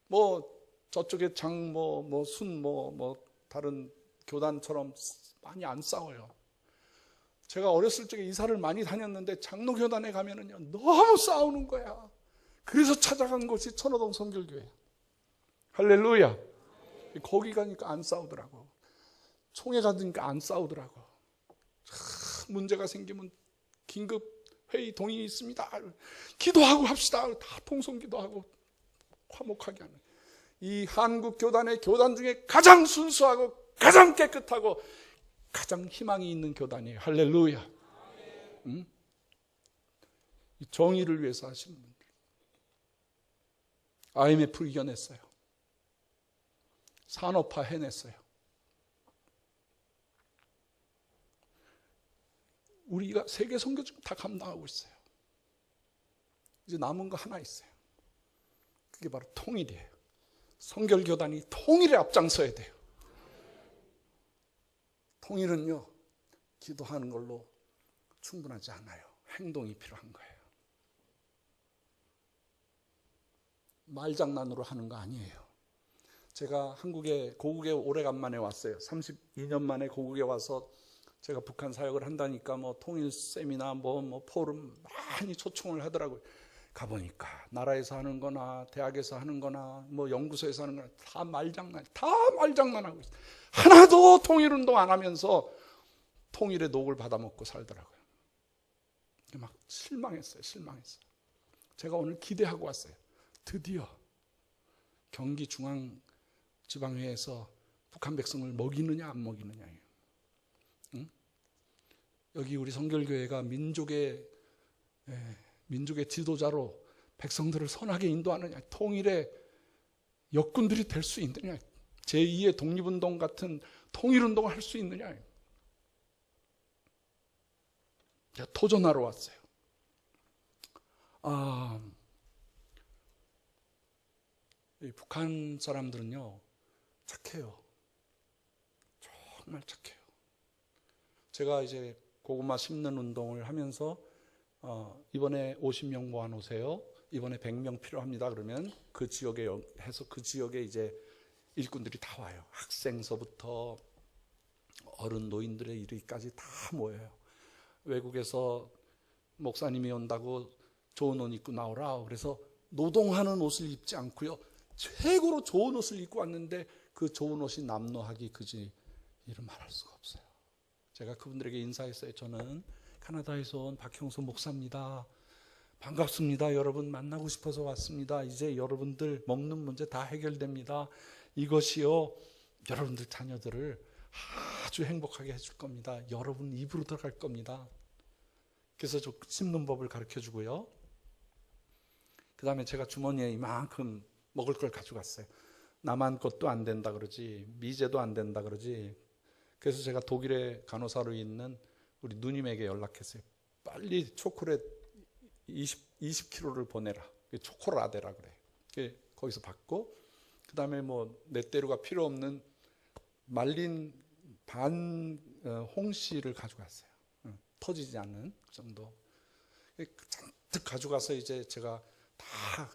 뭐 저쪽에 장 순 다른 교단처럼 많이 안 싸워요. 제가 어렸을 적에 이사를 많이 다녔는데 장로교단에 가면은요 너무 싸우는 거야. 그래서 찾아간 곳이 천호동 성결교회. 할렐루야. 거기 가니까 안 싸우더라고. 총회 가니까 안 싸우더라고. 문제가 생기면 긴급 회의 동의 있습니다. 기도하고 합시다. 다 통성기도하고 화목하게 하는. 이 한국 교단의 교단 중에 가장 순수하고 가장 깨끗하고 가장 희망이 있는 교단이에요. 할렐루야. 응? 이 정의를 위해서 하시는 분들. IMF 이겨냈어요. 산업화 해냈어요. 우리가 세계 선교 지금 다 감당하고 있어요. 이제 남은 거 하나 있어요. 그게 바로 통일이에요. 성결교단이 통일에 앞장서야 돼요. 통일은요, 기도하는 걸로 충분하지 않아요. 행동이 필요한 거예요. 말장난으로 하는 거 아니에요. 제가 고국에 오래간만에 왔어요. 32년 만에 고국에 와서 제가 북한 사역을 한다니까 통일 세미나 포럼 많이 초청을 하더라고요. 가보니까 나라에서 하는 거나 대학에서 하는 거나 연구소에서 하는 거나 다 말장난하고 있어요. 하나도 통일운동 안 하면서 통일의 녹을 받아먹고 살더라고요. 막 실망했어요. 제가 오늘 기대하고 왔어요. 드디어 경기중앙지방회에서 북한 백성을 먹이느냐 안 먹이느냐예요. 응? 여기 우리 성결교회가 민족의 지도자로 백성들을 선하게 인도하느냐, 통일의 역군들이 될 수 있느냐, 제2의 독립운동 같은 통일운동을 할 수 있느냐. 제가 도전하러 왔어요. 이 북한 사람들은요 착해요. 정말 착해요. 제가 이제 고구마 심는 운동을 하면서 이번에 50명 모아놓으세요. 이번에 100명 필요합니다. 그러면 그 지역에 해서 그 지역에 이제 일꾼들이 다 와요. 학생서부터 어른 노인들의 이르기까지 다 모여요. 외국에서 목사님이 온다고 좋은 옷 입고 나오라. 그래서 노동하는 옷을 입지 않고요. 최고로 좋은 옷을 입고 왔는데 그 좋은 옷이 남노하기 그지 이름 말할 수가 없어요. 제가 그분들에게 인사했어요. 저는 캐나다에서 온 박형수 목사입니다. 반갑습니다. 여러분 만나고 싶어서 왔습니다. 이제 여러분들 먹는 문제 다 해결됩니다. 이것이요 여러분들 자녀들을 아주 행복하게 해줄 겁니다. 여러분 입으로 들어갈 겁니다. 그래서 저 씹는 법을 가르쳐 주고요. 그 다음에 제가 주머니에 이만큼 먹을 걸 가져갔어요. 남한 것도 안 된다 그러지, 미제도 안 된다 그러지. 그래서 제가 독일에 간호사로 있는 우리 누님에게 연락했어요. 빨리 초콜릿 20kg를 보내라. 초코라데라 그래. 거기서 받고, 그 다음에 넷대루가 필요 없는 말린 반 홍씨를 가져갔어요. 터지지 않는 그 정도. 잔뜩 가져가서 이제 제가 다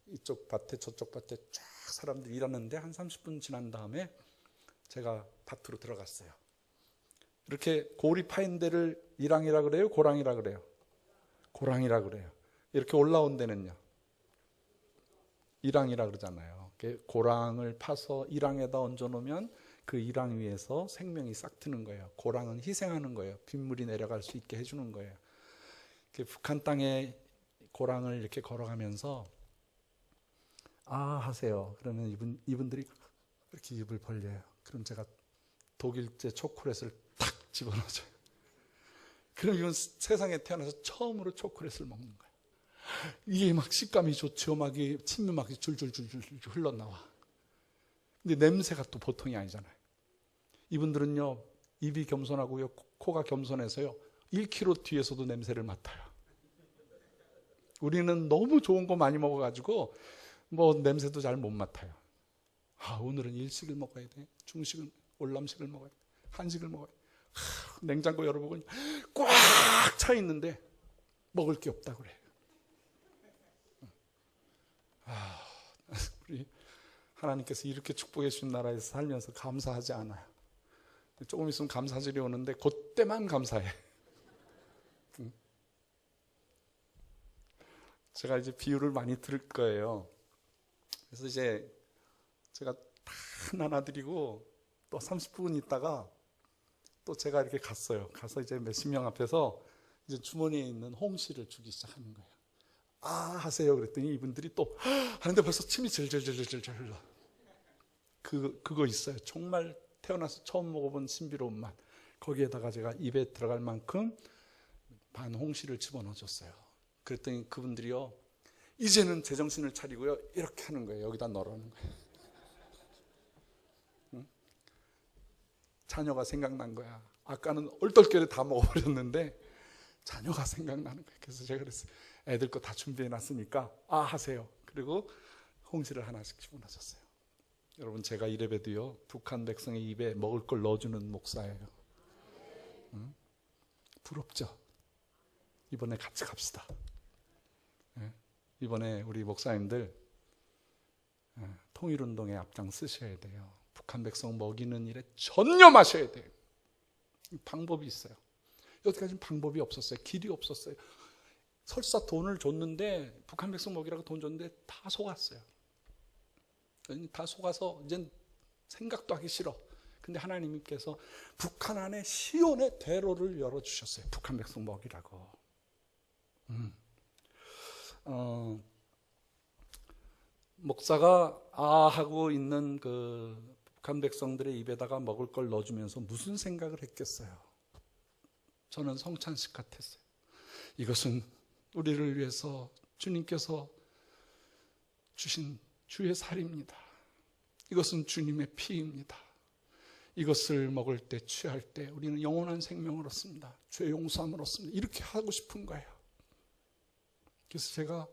이쪽 밭에 저쪽 밭에 쫙 사람들이 일하는데 한 30분 지난 다음에 제가 밭으로 들어갔어요. 이렇게 고리 파인 데를 이랑이라 그래요? 고랑이라 그래요? 고랑이라 그래요. 이렇게 올라온 데는요? 이랑이라 그러잖아요. 고랑을 파서 이랑에다 얹어놓으면 그 이랑 위에서 생명이 싹 트는 거예요. 고랑은 희생하는 거예요. 빗물이 내려갈 수 있게 해주는 거예요. 북한 땅에 고랑을 이렇게 걸어가면서 하세요. 그러면 이분들이 이렇게 입을 벌려요. 그럼 제가 독일제 초콜릿을 탁 집어넣어줘요. 그럼 이건 세상에 태어나서 처음으로 초콜릿을 먹는 거예요. 이게 막 식감이 좋죠. 막 침이 막 줄줄줄줄 흘러나와. 근데 냄새가 또 보통이 아니잖아요. 이분들은요, 입이 겸손하고요, 코가 겸손해서요, 1km 뒤에서도 냄새를 맡아요. 우리는 너무 좋은 거 많이 먹어가지고 냄새도 잘 못 맡아요. 오늘은 일식을 먹어야 돼. 중식을, 월남식을 먹어야 돼. 한식을 먹어요. 냉장고 열어보고 꽉 차 있는데 먹을 게 없다 그래. 우리 하나님께서 이렇게 축복해 주신 나라에서 살면서 감사하지 않아요. 조금 있으면 감사절이 오는데 그때만 감사해. 제가 이제 비유를 많이 들을 거예요. 그래서 이제 제가 다 하나 드리고 또 30분 있다가 또 제가 이렇게 갔어요. 가서 이제 몇십 명 앞에서 이제 주머니에 있는 홍시를 주기 시작하는 거예요. 아 하세요. 그랬더니 이분들이 또 하는데 벌써 침이 절절절절절 흘러. 그거 있어요. 정말 태어나서 처음 먹어본 신비로운 맛. 거기에다가 제가 입에 들어갈 만큼 반 홍시를 집어넣어줬어요. 그랬더니 그분들이요, 이제는 제정신을 차리고요, 이렇게 하는 거예요. 여기다 넣으라는 거예요. 응? 자녀가 생각난 거야. 아까는 얼떨결에 다 먹어버렸는데 자녀가 생각나는 거예요. 그래서 제가 그랬어요. 애들 거 다 준비해놨으니까 아 하세요. 그리고 홍시를 하나씩 집어넣어줬어요. 여러분, 제가 이래봬도요, 북한 백성의 입에 먹을 걸 넣어주는 목사예요. 응? 부럽죠? 이번에 같이 갑시다. 네? 이번에 우리 목사님들 통일운동에 앞장 쓰셔야 돼요. 북한 백성 먹이는 일에 전념하셔야 돼요. 방법이 있어요. 여태까지는 방법이 없었어요. 길이 없었어요. 설사 돈을 줬는데, 북한 백성 먹이라고 돈 줬는데 다 속았어요. 다 속아서 이젠 생각도 하기 싫어. 근데 하나님께서 북한 안에 시온의 대로를 열어주셨어요. 북한 백성 먹이라고. 목사가 아 하고 있는 그 북한 백성들의 입에다가 먹을 걸 넣어주면서 무슨 생각을 했겠어요? 저는 성찬식 같았어요. 이것은 우리를 위해서 주님께서 주신 주의 살입니다. 이것은 주님의 피입니다. 이것을 먹을 때, 취할 때 우리는 영원한 생명을 얻습니다. 죄 용서함을 얻습니다. 이렇게 하고 싶은 거예요. 그래서 제가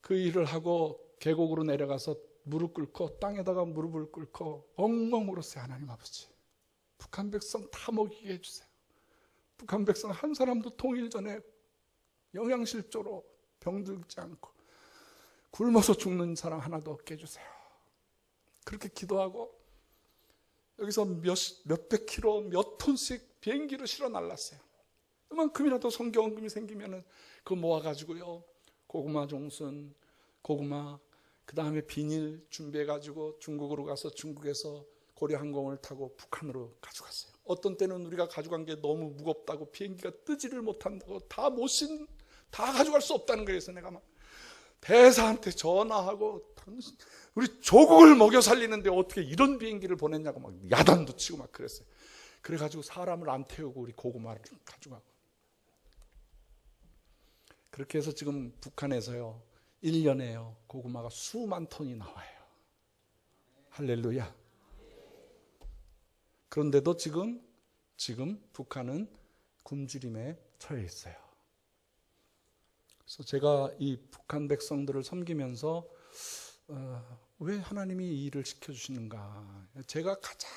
그 일을 하고 계곡으로 내려가서 무릎 꿇고 땅에다가 무릎을 꿇고 엉엉 울었어요. 하나님 아버지, 북한 백성 다 먹이게 해주세요. 북한 백성 한 사람도 통일 전에 영양실조로 병들지 않고 굶어서 죽는 사람 하나도 없게 해주세요. 그렇게 기도하고 여기서 몇백 킬로, 몇 톤씩 비행기로 실어 날랐어요. 이만큼이라도 성경금이 생기면은 그거 모아가지고요, 고구마 종순, 고구마, 그 다음에 비닐 준비해가지고 중국으로 가서 중국에서 고려항공을 타고 북한으로 가져갔어요. 어떤 때는 우리가 가져간 게 너무 무겁다고 비행기가 뜨지를 못한다고 다 가져갈 수 없다는 거예요. 그래서 내가 막 대사한테 전화하고, 당신 우리 조국을 먹여 살리는데 어떻게 이런 비행기를 보냈냐고 막 야단도 치고 막 그랬어요. 그래가지고 사람을 안 태우고 우리 고구마를 가져가고. 그렇게 해서 지금 북한에서요, 1년에요 고구마가 수만 톤이 나와요. 할렐루야. 그런데도 지금 북한은 굶주림에 처해 있어요. 그래서 제가 이 북한 백성들을 섬기면서 왜 하나님이 이 일을 시켜주시는가. 제가 가장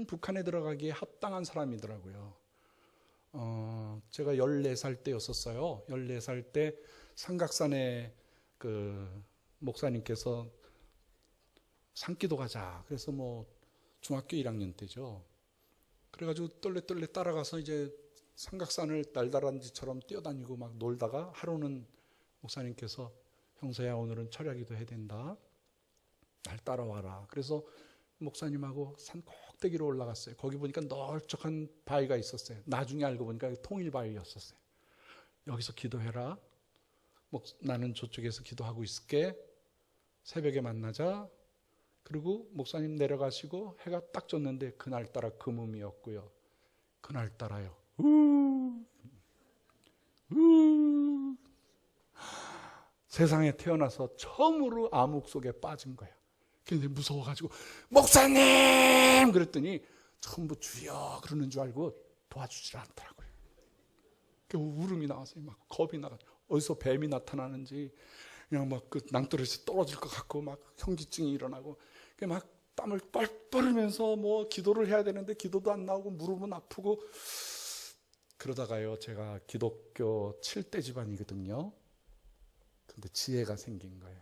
북한에 들어가기에 합당한 사람이더라고요. 제가 14살 때였었어요. 14살 때 삼각산에 그 목사님께서 산기도 가자. 그래서 뭐 중학교 1학년 때죠. 그래가지고 똘레똘레 따라가서 이제 삼각산을 날다람쥐처럼 뛰어다니고 막 놀다가 하루는 목사님께서 형사야, 오늘은 철야기도 해야 된다. 날 따라와라. 그래서 목사님하고 산 꼭대기로 올라갔어요. 거기 보니까 널쩍한 바위가 있었어요. 나중에 알고 보니까 통일바위였었어요. 여기서 기도해라. 나는 저쪽에서 기도하고 있을게. 새벽에 만나자. 그리고 목사님 내려가시고 해가 딱 졌는데 그날따라 금음이었고요. 그날따라요, 세상에 태어나서 처음으로 암흑 속에 빠진 거예요. 근데 무서워가지고 목사님 그랬더니 전부 주여 그러는 줄 알고 도와주질 않더라고요. 울음이 나와서 막 겁이 나가지고 어디서 뱀이 나타나는지 그냥 막 그 낭떠러지 떨어질 것 같고 막 현기증이 일어나고 막 땀을 뻘뻘 흘면서 뭐 기도를 해야 되는데 기도도 안 나오고 무릎은 아프고 그러다가요, 제가 기독교 7대 집안이거든요. 근데 지혜가 생긴 거예요.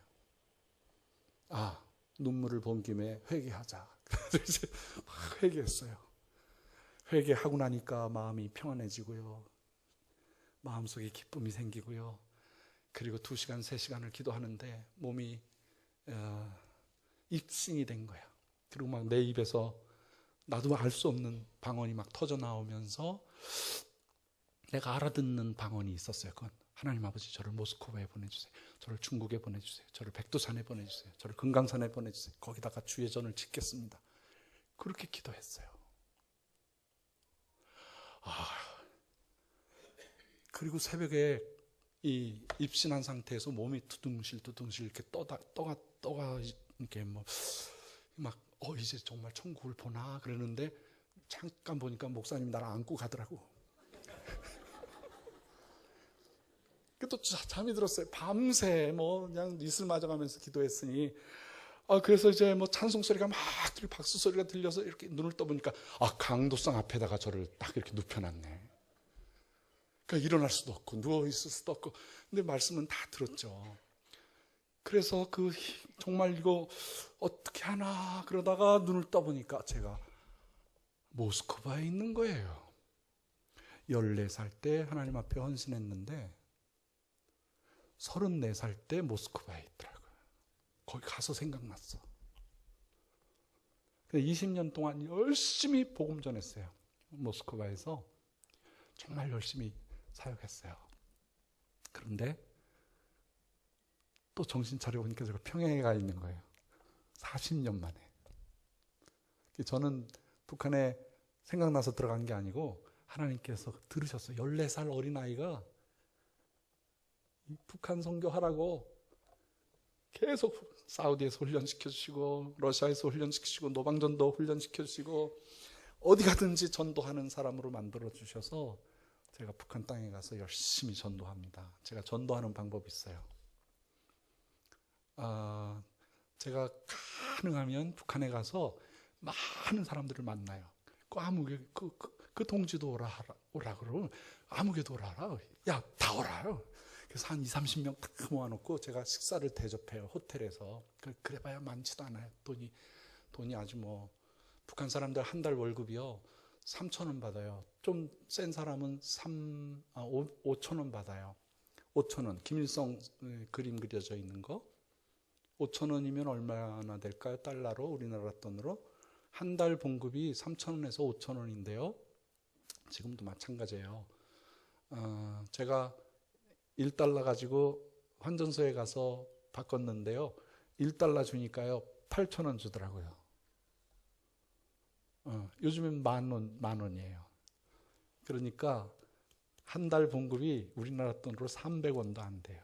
아, 눈물을 본 김에 회개하자. 그래서 이제 막 회개했어요. 회개하고 나니까 마음이 평안해지고요. 마음속에 기쁨이 생기고요. 그리고 2시간, 3시간을 기도하는데 몸이 입신이 된 거야. 그리고 막 내 입에서 나도 알 수 없는 방언이 막 터져 나오면서 내가 알아듣는 방언이 있었어요. 그건 하나님 아버지, 저를 모스크바에 보내주세요. 저를 중국에 보내주세요. 저를 백두산에 보내주세요. 저를 금강산에 보내주세요. 거기다가 주의 전을 짓겠습니다. 그렇게 기도했어요. 그리고 새벽에 이 입신한 상태에서 몸이 두둥실 이렇게 떠가 이렇게 막 이제 정말 천국을 보나 그러는데 잠깐 보니까 목사님 나를 안고 가더라고. 또 잠이 들었어요. 밤새 그냥 이슬 맞아가면서 기도했으니. 그래서 이제 찬송 소리가 막 박수 소리가 들려서 이렇게 눈을 떠보니까 강도상 앞에다가 저를 딱 이렇게 눕혀놨네. 그러니까 일어날 수도 없고 누워 있을 수도 없고. 근데 말씀은 다 들었죠. 그래서 정말 이거 어떻게 하나 그러다가 눈을 떠보니까 제가 모스크바에 있는 거예요. 14살 때 하나님 앞에 헌신했는데 34살 때 모스크바에 있더라고요. 거기 가서 생각났어. 20년 동안 열심히 복음 전했어요. 모스크바에서 정말 열심히 사역했어요. 그런데 또 정신 차려보니까 제가 평양에 가 있는 거예요. 40년 만에. 저는 북한에 생각나서 들어간 게 아니고 하나님께서 들으셨어요. 14살 어린아이가 북한 선교하라고 계속 사우디에서 훈련시켜주시고 러시아에서 훈련시키시고 노방전도 훈련시켜주시고 어디 가든지 전도하는 사람으로 만들어주셔서 제가 북한 땅에 가서 열심히 전도합니다. 제가 전도하는 방법이 있어요. 제가 가능하면 북한에 가서 많은 사람들을 만나요. 그 동지도 오라 그러면 아무개도 오라라. 야, 다 오라요. 그래서 한 20-30명 딱 모아놓고 제가 식사를 대접해요. 호텔에서. 그래봐야 많지도 않아요. 돈이 아주 북한 사람들 한 달 월급이요 3,000원 받아요. 좀 센 사람은 5,000원 받아요. 5,000원. 김일성 그림 그려져 있는 거 5,000원이면 얼마나 될까요? 달러로, 우리나라 돈으로 한 달 봉급이 3,000원에서 5,000원인데요. 지금도 마찬가지예요. 제가 1달러 가지고 환전소에 가서 바꿨는데요. 1달러 주니까요 8,000원 주더라고요. 요즘엔 만 원이에요. 그러니까 한 달 봉급이 우리나라 돈으로 300원도 안 돼요.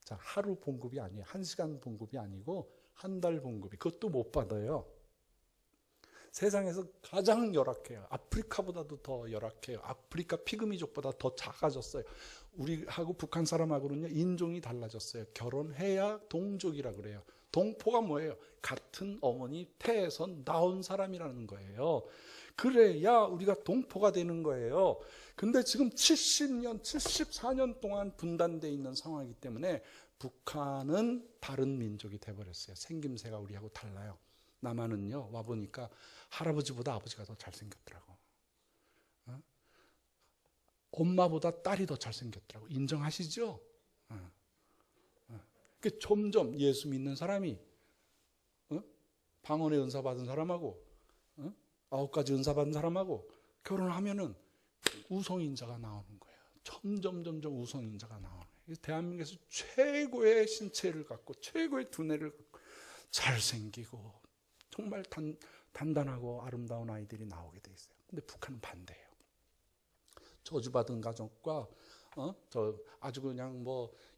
자, 하루 봉급이 아니에요. 1시간 봉급이 아니고 한 달 봉급이. 그것도 못 받아요. 세상에서 가장 열악해요. 아프리카보다도 더 열악해요. 아프리카 피그미족보다 더 작아졌어요. 우리하고 북한 사람하고는요 인종이 달라졌어요. 결혼해야 동족이라 그래요. 동포가 뭐예요? 같은 어머니 태에서 나온 사람이라는 거예요. 그래야 우리가 동포가 되는 거예요. 근데 지금 70년, 74년 동안 분단되어 있는 상황이기 때문에 북한은 다른 민족이 돼버렸어요. 생김새가 우리하고 달라요. 남한은요 와보니까 할아버지보다 아버지가 더 잘생겼더라고. 엄마보다 딸이 더 잘생겼더라고. 인정하시죠? 점점 예수 믿는 사람이 방언의 은사 받은 사람하고 9가지 은사 받은 사람하고 결혼하면은 우성인자가 나오는 거예요. 점점 우성인자가 나오는 거예요. 대한민국에서 최고의 신체를 갖고 최고의 두뇌를 갖고 잘생기고 정말 단단하고 아름다운 아이들이 나오게 돼 있어요. 근데 북한은 반대예요. 저주받은 가족과 아주 그냥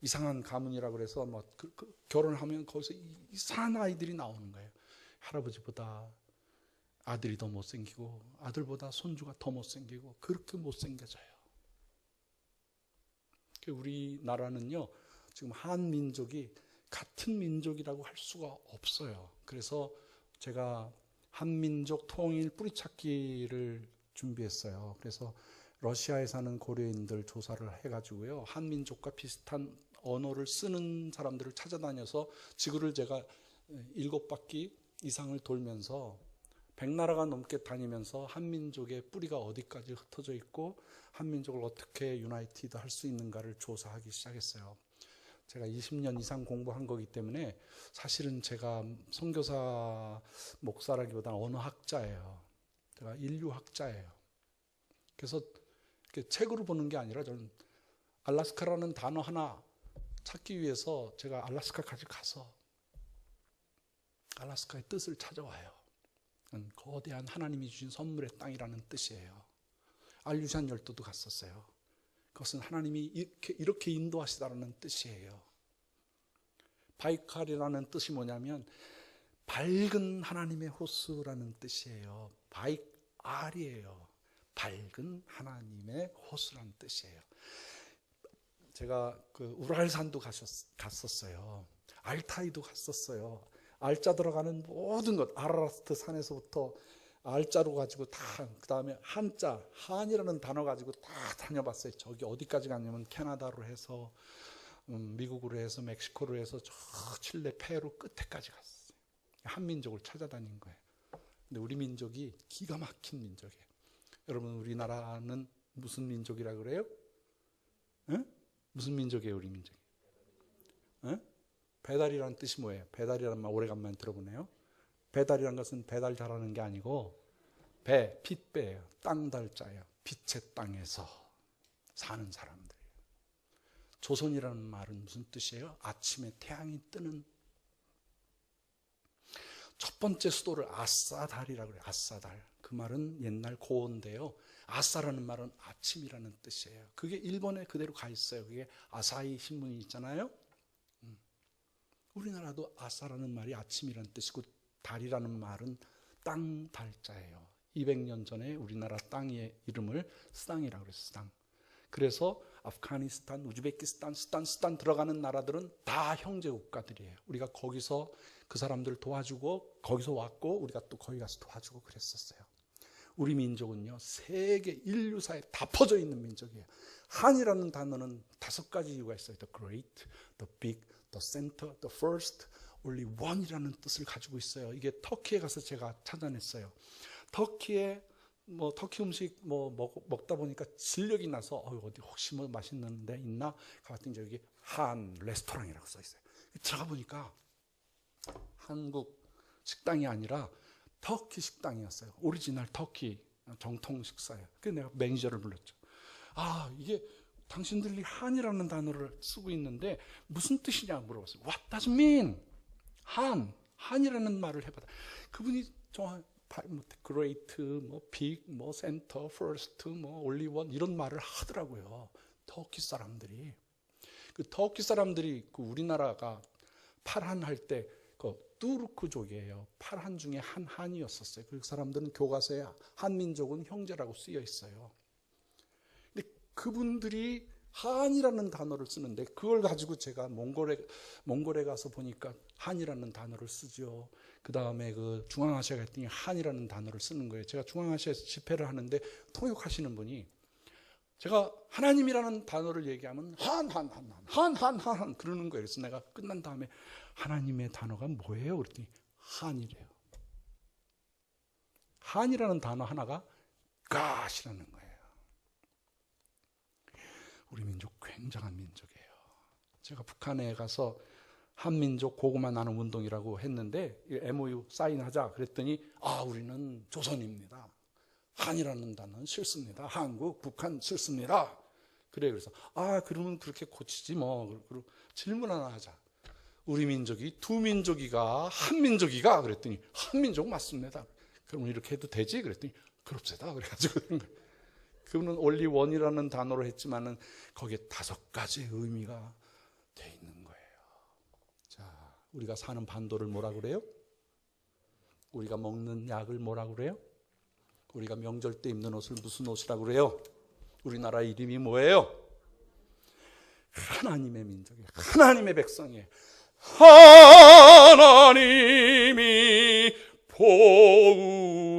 이상한 가문이라고 그래서 결혼하면 거기서 이상한 아이들이 나오는 거예요. 할아버지보다 아들이 더 못생기고 아들보다 손주가 더 못생기고 그렇게 못생겨져요. 우리나라는요 지금 한민족이 같은 민족이라고 할 수가 없어요. 그래서 제가 한민족 통일 뿌리찾기를 준비했어요. 그래서 러시아에 사는 고려인들 조사를 해가지고요, 한민족과 비슷한 언어를 쓰는 사람들을 찾아다녀서 지구를 제가 7바퀴 이상을 돌면서 100나라가 넘게 다니면서 한민족의 뿌리가 어디까지 흩어져 있고 한민족을 어떻게 유나이티드 할 수 있는가를 조사하기 시작했어요. 제가 20년 이상 공부한 거기 때문에 사실은 제가 선교사 목사라기보다는 언어학자예요. 제가 인류학자예요. 그래서 책으로 보는 게 아니라 저는 알라스카라는 단어 하나 찾기 위해서 제가 알라스카까지 가서 알라스카의 뜻을 찾아와요. 거대한 하나님이 주신 선물의 땅이라는 뜻이에요. 알류산 열도도 갔었어요. 그것은 하나님이 이렇게 인도하시다라는 뜻이에요. 바이칼이라는 뜻이 뭐냐면 밝은 하나님의 호수라는 뜻이에요. 바이알이에요. 밝은 하나님의 호수라는 뜻이에요. 제가 그 우랄산도 갔었어요. 알타이도 갔었어요. 알자 들어가는 모든 것, 아라라스트 산에서부터 알자로 가지고 다, 그 다음에 한자, 한이라는 단어 가지고 다 다녀봤어요. 저기 어디까지 갔냐면 캐나다로 해서 미국으로 해서 멕시코로 해서 저 칠레, 페루 끝에까지 갔어요. 한민족을 찾아다닌 거예요. 근데 우리 민족이 기가 막힌 민족이에요. 여러분, 우리나라는 무슨 민족이라 그래요? 응? 무슨 민족이에요, 우리 민족이? 응? 배달이라는 뜻이 뭐예요? 배달이라는 말 오래간만에 들어보네요. 배달이라는 것은 배달 잘하는 게 아니고 핏배예요. 땅달자예요. 빛의 땅에서 사는 사람들이에요. 조선이라는 말은 무슨 뜻이에요? 아침에 태양이 뜨는. 첫 번째 수도를 아싸달이라고 그래요. 아싸달. 그 말은 옛날 고어인데요. 아싸라는 말은 아침이라는 뜻이에요. 그게 일본에 그대로 가 있어요. 그게 아사히 신문이 있잖아요. 우리나라도 아싸라는 말이 아침이라는 뜻이고 달이라는 말은 땅 달자예요. 200년 전에 우리나라 땅의 이름을 스당이라고 그랬어요. 스당. 그래서 아프가니스탄, 우즈베키스탄, 수단 들어가는 나라들은 다 형제 국가들이에요. 우리가 거기서 그 사람들을 도와주고 거기서 왔고 우리가 또 거기 가서 도와주고 그랬었어요. 우리 민족은요, 세계 인류사에 다 퍼져 있는 민족이에요. 한이라는 단어는 5가지 이유가 있어요. The great, the big, the center, the first, only one이라는 뜻을 가지고 있어요. 이게 터키에 가서 제가 찾아냈어요. 터키에 터키 음식 먹다 보니까 진력이 나서 어디 혹시 맛있는 데 있나 가봤더니 여기 한 레스토랑이라고 써 있어요. 들어가 보니까 한국 식당이 아니라 터키 식당이었어요. 오리지널 터키 정통 식사예요. 그래서 내가 매니저를 불렀죠. 이게 당신들이 한이라는 단어를 쓰고 있는데 무슨 뜻이냐 물어봤어요. What does it mean? 한이라는 말을 해봐라. 그분이 great, big, center, first, only one 이런 말을 하더라고요. 터키 사람들이. 그 터키 사람들이 우리나라가 팔한 할 때 뚜르크족이에요. 팔한 중에 한이었었어요. 그 사람들은 교과서에 한민족은 형제라고 쓰여 있어요. 근데 그분들이 한이라는 단어를 쓰는데 그걸 가지고 제가 몽골에 가서 보니까 한이라는 단어를 쓰죠. 그 다음에 그 중앙아시아 갔더니 한이라는 단어를 쓰는 거예요. 제가 중앙아시아에서 집회를 하는데 통역하시는 분이 제가 하나님이라는 단어를 얘기하면 한 그러는 거예요. 그래서 내가 끝난 다음에 하나님의 단어가 뭐예요? 그랬더니 한이래요. 한이라는 단어 하나가 God이라는 거예요. 우리 민족 굉장한 민족이에요. 제가 북한에 가서 한민족 고구마 나눔 운동이라고 했는데 MOU 사인하자 그랬더니 우리는 조선입니다. 한이라는 단어는 싫습니다. 한국, 북한 싫습니다. 그래서 그러면 그렇게 고치지 그리고 질문 하나 하자. 우리 민족이 두 민족이가 한 민족이가 그랬더니 한 민족 맞습니다. 그럼 이렇게 해도 되지? 그랬더니 그럽시다. 그래가지고 그분은 only one이라는 단어로 했지만은 거기에 5가지 의미가 돼 있는 거예요. 자, 우리가 사는 반도를 뭐라 그래요? 우리가 먹는 약을 뭐라 그래요? 우리가 명절 때 입는 옷을 무슨 옷이라고 그래요? 우리나라 이름이 뭐예요? 하나님의 민족이에요. 하나님의 백성이에요. 하나님이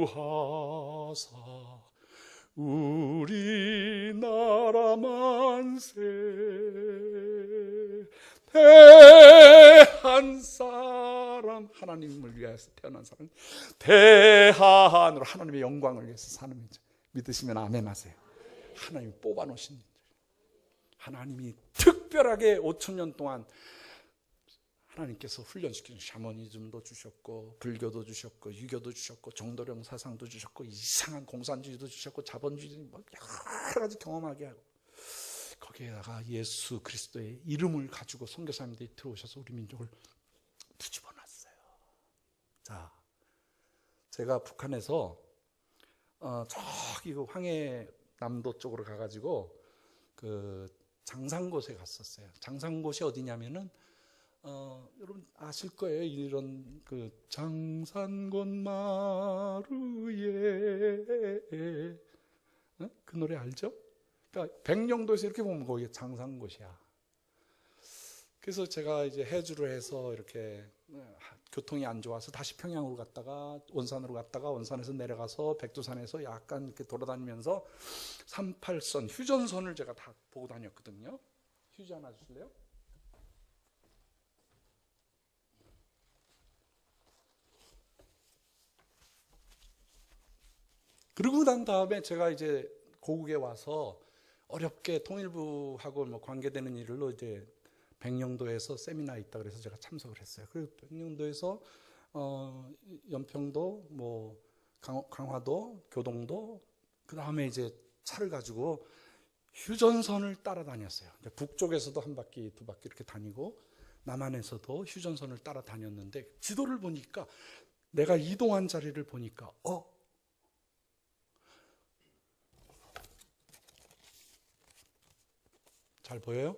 보호하사 우리나라 만세 대한 사람 하나님을 위해서 태어난 사람 대한으로 하나님의 영광을 위해서 사는 민족 믿으시면 아멘 하세요. 하나님이 뽑아놓으신 민족 하나님이 특별하게 5,000년 동안 하나님께서 훈련시키는 샤머니즘도 주셨고 불교도 주셨고 유교도 주셨고 정도령 사상도 주셨고 이상한 공산주의도 주셨고 자본주의도 뭐 여러 가지 경험하게 하고 거기에다가 예수 그리스도의 이름을 가지고 선교사님들이 들어오셔서 우리 민족을 뒤집어 놨어요. 자, 제가 북한에서 저기 그 황해남도 쪽으로 가가지고 그 장상곶에 갔었어요. 장상곶이 어디냐면은 여러분 아실 거예요. 이런 그 장산곶 마루에 그 노래 알죠? 그러니까 백령도에서 이렇게 보면 거기가 장산곶이야. 그래서 제가 이제 해주를 해서 이렇게 교통이 안 좋아서 다시 평양으로 갔다가 원산으로 갔다가 원산에서 내려가서 백두산에서 약간 이렇게 돌아다니면서 38선 휴전선을 제가 다 보고 다녔거든요. 휴지 하나 주실래요? 그러고 난 다음에 제가 이제 고국에 와서 어렵게 통일부하고 뭐 관계되는 일로 이제 백령도에서 세미나 있다 그래서 제가 참석을 했어요. 그리고 백령도에서 연평도, 뭐 강화도, 교동도, 그 다음에 이제 차를 가지고 휴전선을 따라다녔어요. 북쪽에서도 한 바퀴, 두 바퀴 이렇게 다니고 남한에서도 휴전선을 따라다녔는데 지도를 보니까 내가 이동한 자리를 보니까 잘 보여요?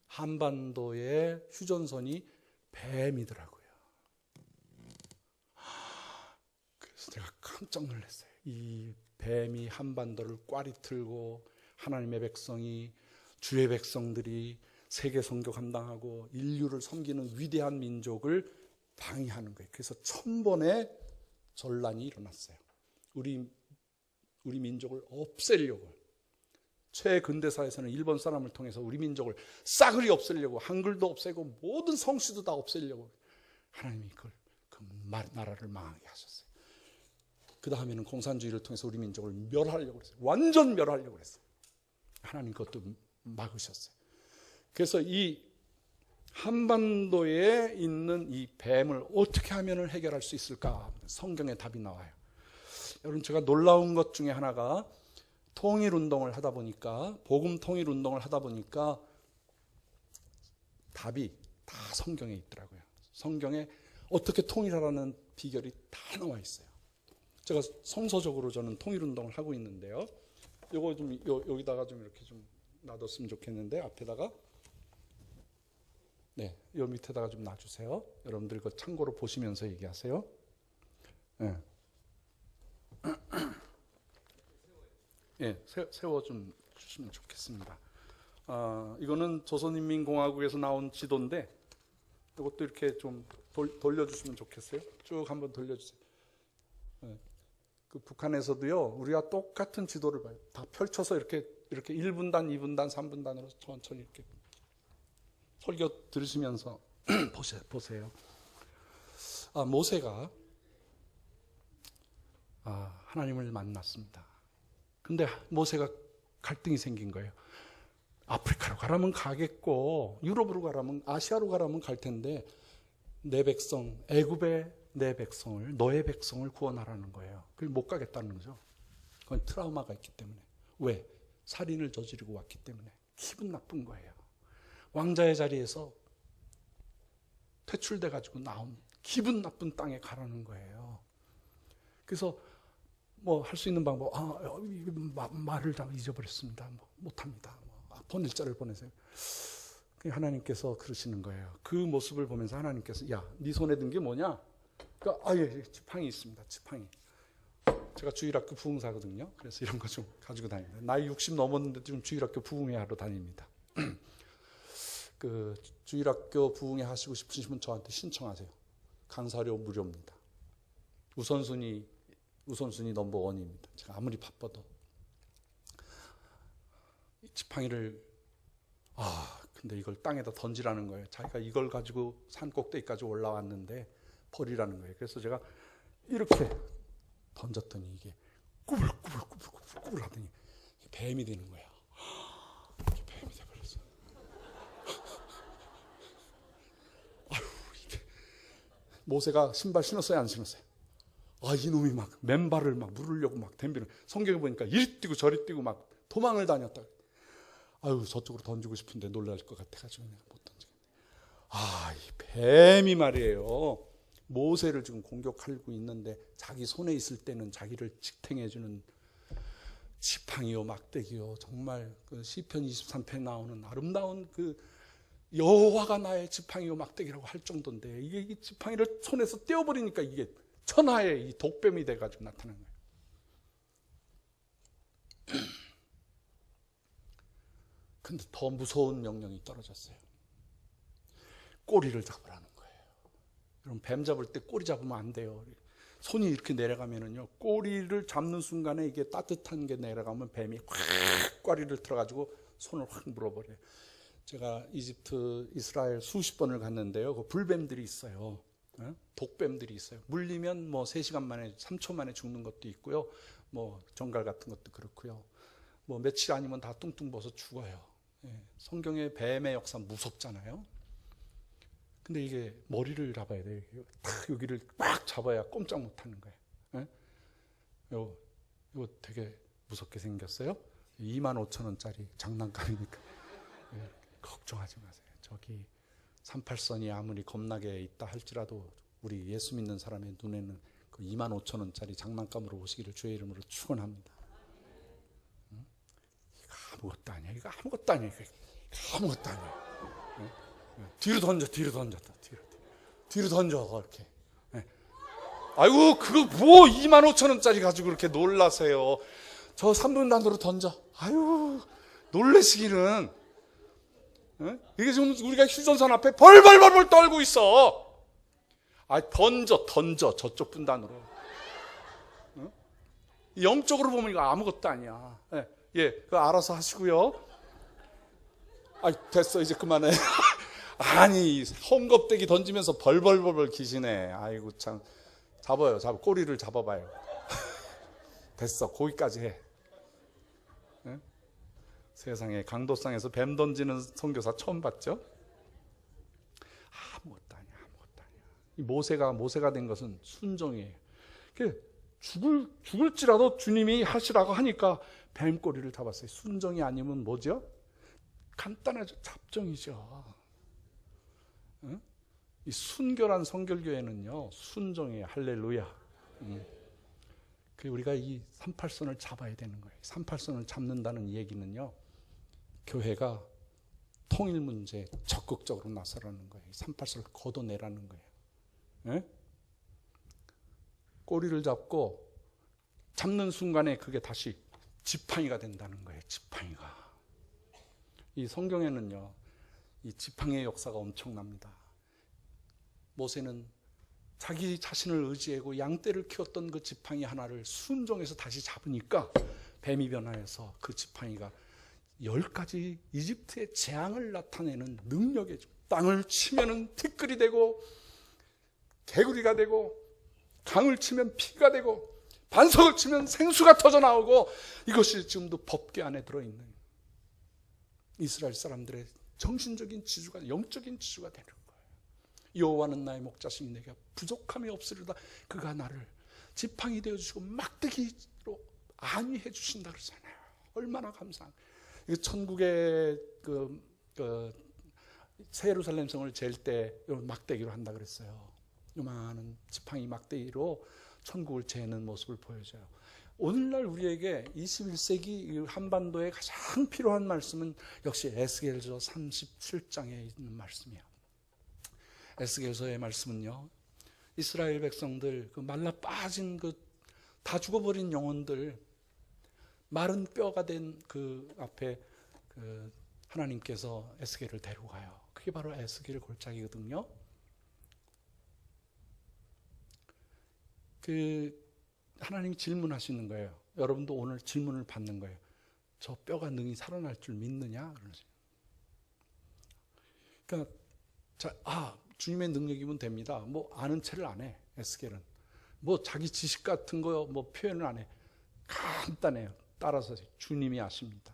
한반도의 휴전선이 뱀이더라고요. 그래서 제가 깜짝 놀랐어요. 이 뱀이 한반도를 꽈리 틀고 하나님의 백성이 주의 백성들이 세계 선교 감당하고 인류를 섬기는 위대한 민족을 방해하는 거예요. 그래서 1000번의 전란이 일어났어요. 우리 민족을 없애려고. 최근대사에서는 일본 사람을 통해서 우리 민족을 싸그리 없애려고 한글도 없애고 모든 성씨도 다 없애려고 하나님이 그 나라를 망하게 하셨어요. 그 다음에는 공산주의를 통해서 우리 민족을 멸하려고 했어요. 완전 멸하려고 했어요. 하나님 그것도 막으셨어요. 그래서 이 한반도에 있는 이 뱀을 어떻게 하면 해결할 수 있을까? 성경에 답이 나와요. 여러분 제가 놀라운 것 중에 하나가 통일운동을 하다 보니까 복음 통일운동을 하다 보니까 답이 다 성경에 있더라고요. 성경에 어떻게 통일하라는 비결이 다 나와 있어요. 제가 성서적으로 저는 통일운동을 하고 있는데요. 요거 좀 여기다가 좀 이렇게 좀 놔뒀으면 좋겠는데 앞에다가 요 밑에다가 좀 놔주세요. 여러분들 그 참고로 보시면서 얘기하세요. 네. 세워 좀 주시면 좋겠습니다. 이거는 조선인민공화국에서 나온 지도인데 이것도 이렇게 좀 돌려주시면 좋겠어요. 쭉 한번 돌려주세요. 그 북한에서도요, 우리가 똑같은 지도를 봐요. 다 펼쳐서 이렇게 1분단, 2분단, 3분단으로 천천히 이렇게 설교 들으시면서 보세요. 모세가 하나님을 만났습니다. 근데 모세가 갈등이 생긴 거예요. 아프리카로 가라면 가겠고 유럽으로 가라면 아시아로 가라면 갈 텐데 내 백성 애굽의 내 백성을 너의 백성을 구원하라는 거예요. 그걸 못 가겠다는 거죠. 그건 트라우마가 있기 때문에. 왜? 살인을 저지르고 왔기 때문에. 기분 나쁜 거예요. 왕자의 자리에서 퇴출돼 가지고 나온 기분 나쁜 땅에 가라는 거예요. 그래서 뭐 할 수 있는 방법, 말을 다 잊어버렸습니다. 못합니다. 번일자를 보내세요. 하나님께서 그러시는 거예요. 그 모습을 보면서 하나님께서 네 손에 든 게 뭐냐? 그러니까 지팡이 있습니다. 지팡이. 제가 주일학교 부흥사거든요. 그래서 이런 거 좀 가지고 다닙니다. 나이 60 넘었는데 지금 주일학교 부흥회 하러 다닙니다. 그 주일학교 부흥회 하시고 싶으시면 저한테 신청하세요. 강사료 무료입니다. 우선순위 넘버 1입니다. 제가 아무리 바빠도 지팡이를 근데 이걸 땅에다 던지라는 거예요. 자기가 이걸 가지고 산 꼭대기까지 올라왔는데 버리라는 거예요. 그래서 제가 이렇게 던졌더니 이게 꾸불꾸불 하더니 뱀이 되는 거야. 이렇게 뱀이 돼버렸어. 아유, 이게 모세가 신발 신었어요, 안 신었어요? 이놈이 막 맨발을 막 물으려고 막 덤비는. 성경에 보니까 이리 뛰고 저리 뛰고 막 도망을 다녔다. 저쪽으로 던지고 싶은데 놀랄 것 같아가지고 내가 못 던지겠네. 이 뱀이 말이에요. 모세를 지금 공격하고 있는데 자기 손에 있을 때는 자기를 직탱해주는 지팡이요 막대기요. 정말 그 시편 23편에 나오는 아름다운 그 여호와가 나의 지팡이요 막대기라고 할 정도인데 이게 이 지팡이를 손에서 떼어버리니까 이게 천하의 이 독뱀이 돼가지고 나타난 거예요. 근데 더 무서운 명령이 떨어졌어요. 꼬리를 잡으라는 거예요. 여러분, 뱀 잡을 때 꼬리 잡으면 안 돼요. 손이 이렇게 내려가면은요, 꼬리를 잡는 순간에 이게 따뜻한 게 내려가면 뱀이 확 꼬리를 틀어가지고 손을 확 물어버려요. 제가 이집트, 이스라엘 수십 번을 갔는데요. 그 불뱀들이 있어요. 독뱀들이 있어요. 물리면 뭐 3시간 만에, 3초 만에 죽는 것도 있고요. 뭐 정갈 같은 것도 그렇고요. 뭐 며칠 아니면 다 뚱뚱 벗어 죽어요. 성경의 뱀의 역사 무섭잖아요. 근데 이게 머리를 잡아야 돼요. 딱 여기를 막 잡아야 꼼짝 못 하는 거예요. 이거 되게 무섭게 생겼어요. 25,000원짜리 장난감이니까. 걱정하지 마세요. 저기 38선이 아무리 겁나게 있다 할지라도 우리 예수 믿는 사람의 눈에는 그 25,000원짜리 장난감으로 오시기를 주의 이름으로 축원합니다. 이거 아무것도 아니야. 이거 아무것도 아니야. 이거 아무것도 아니야. 뒤로 던져. 뒤로 던져. 이렇게. 아이고, 그거 뭐 25,000원짜리 가지고 그렇게 놀라세요. 저 3분단으로 던져. 아유, 놀래시기는. 이게 지금 우리가 휴전선 앞에 벌벌벌 떨고 있어. 던져. 저쪽 분단으로. 영적으로 보면 이거 아무것도 아니야. 그거 알아서 하시고요. 됐어. 이제 그만해. 아니, 헝겊대기 던지면서 벌벌벌 기시네. 아이고, 참. 잡아요. 꼬리를 잡아봐요. 됐어. 거기까지 해. 세상에 강도상에서 뱀 던지는 선교사 처음 봤죠? 아무것도 아니야. 이 모세가 된 것은 순종이에요. 죽을지라도 주님이 하시라고 하니까 뱀꼬리를 잡았어요. 순종이 아니면 뭐죠? 간단하죠. 잡종이죠. 이 순결한 성결교회는요, 순종이에요. 할렐루야. 우리가 이 38선을 잡아야 되는 거예요. 38선을 잡는다는 얘기는요, 교회가 통일 문제에 적극적으로 나서라는 거예요. 38선을 걷어내라는 거예요. 꼬리를 잡고 잡는 순간에 그게 다시 지팡이가 된다는 거예요. 지팡이가. 이 성경에는요, 이 지팡이의 역사가 엄청납니다. 모세는 자기 자신을 의지하고 양떼를 키웠던 그 지팡이 하나를 순종해서 다시 잡으니까 뱀이 변화해서 그 지팡이가 10가지 이집트의 재앙을 나타내는 능력에 땅을 치면은 티끌이 되고 개구리가 되고 강을 치면 피가 되고 반석을 치면 생수가 터져 나오고, 이것이 지금도 법궤 안에 들어있는 이스라엘 사람들의 정신적인 지주가, 영적인 지주가 되는 거예요. 여호와는 나의 목자시니 내게 부족함이 없으리로다. 그가 나를 지팡이 되어주시고 막대기로 안위해 주신다 그러잖아요. 얼마나 감사한. 천국의 새 예루살렘 성을 잴 때 막대기로 한다 그랬어요. 요만한 지팡이 막대기로 천국을 재는 모습을 보여줘요. 오늘날 우리에게 21세기 한반도에 가장 필요한 말씀은 역시 에스겔서 37장에 있는 말씀이에요. 에스겔서의 말씀은요, 이스라엘 백성들, 그 말라 빠진 다 죽어버린 영혼들, 마른 뼈가 된 그 앞에 하나님께서 에스겔을 데리고 가요. 그게 바로 에스겔 골짜기거든요. 하나님이 질문하시는 거예요. 여러분도 오늘 질문을 받는 거예요. 저 뼈가 능히 살아날 줄 믿느냐? 그러니까 주님의 능력이면 됩니다. 뭐 아는 체를 안 해. 에스겔은 뭐 자기 지식 같은 거 뭐 표현을 안 해. 간단해요. 따라서 주님이 아십니다.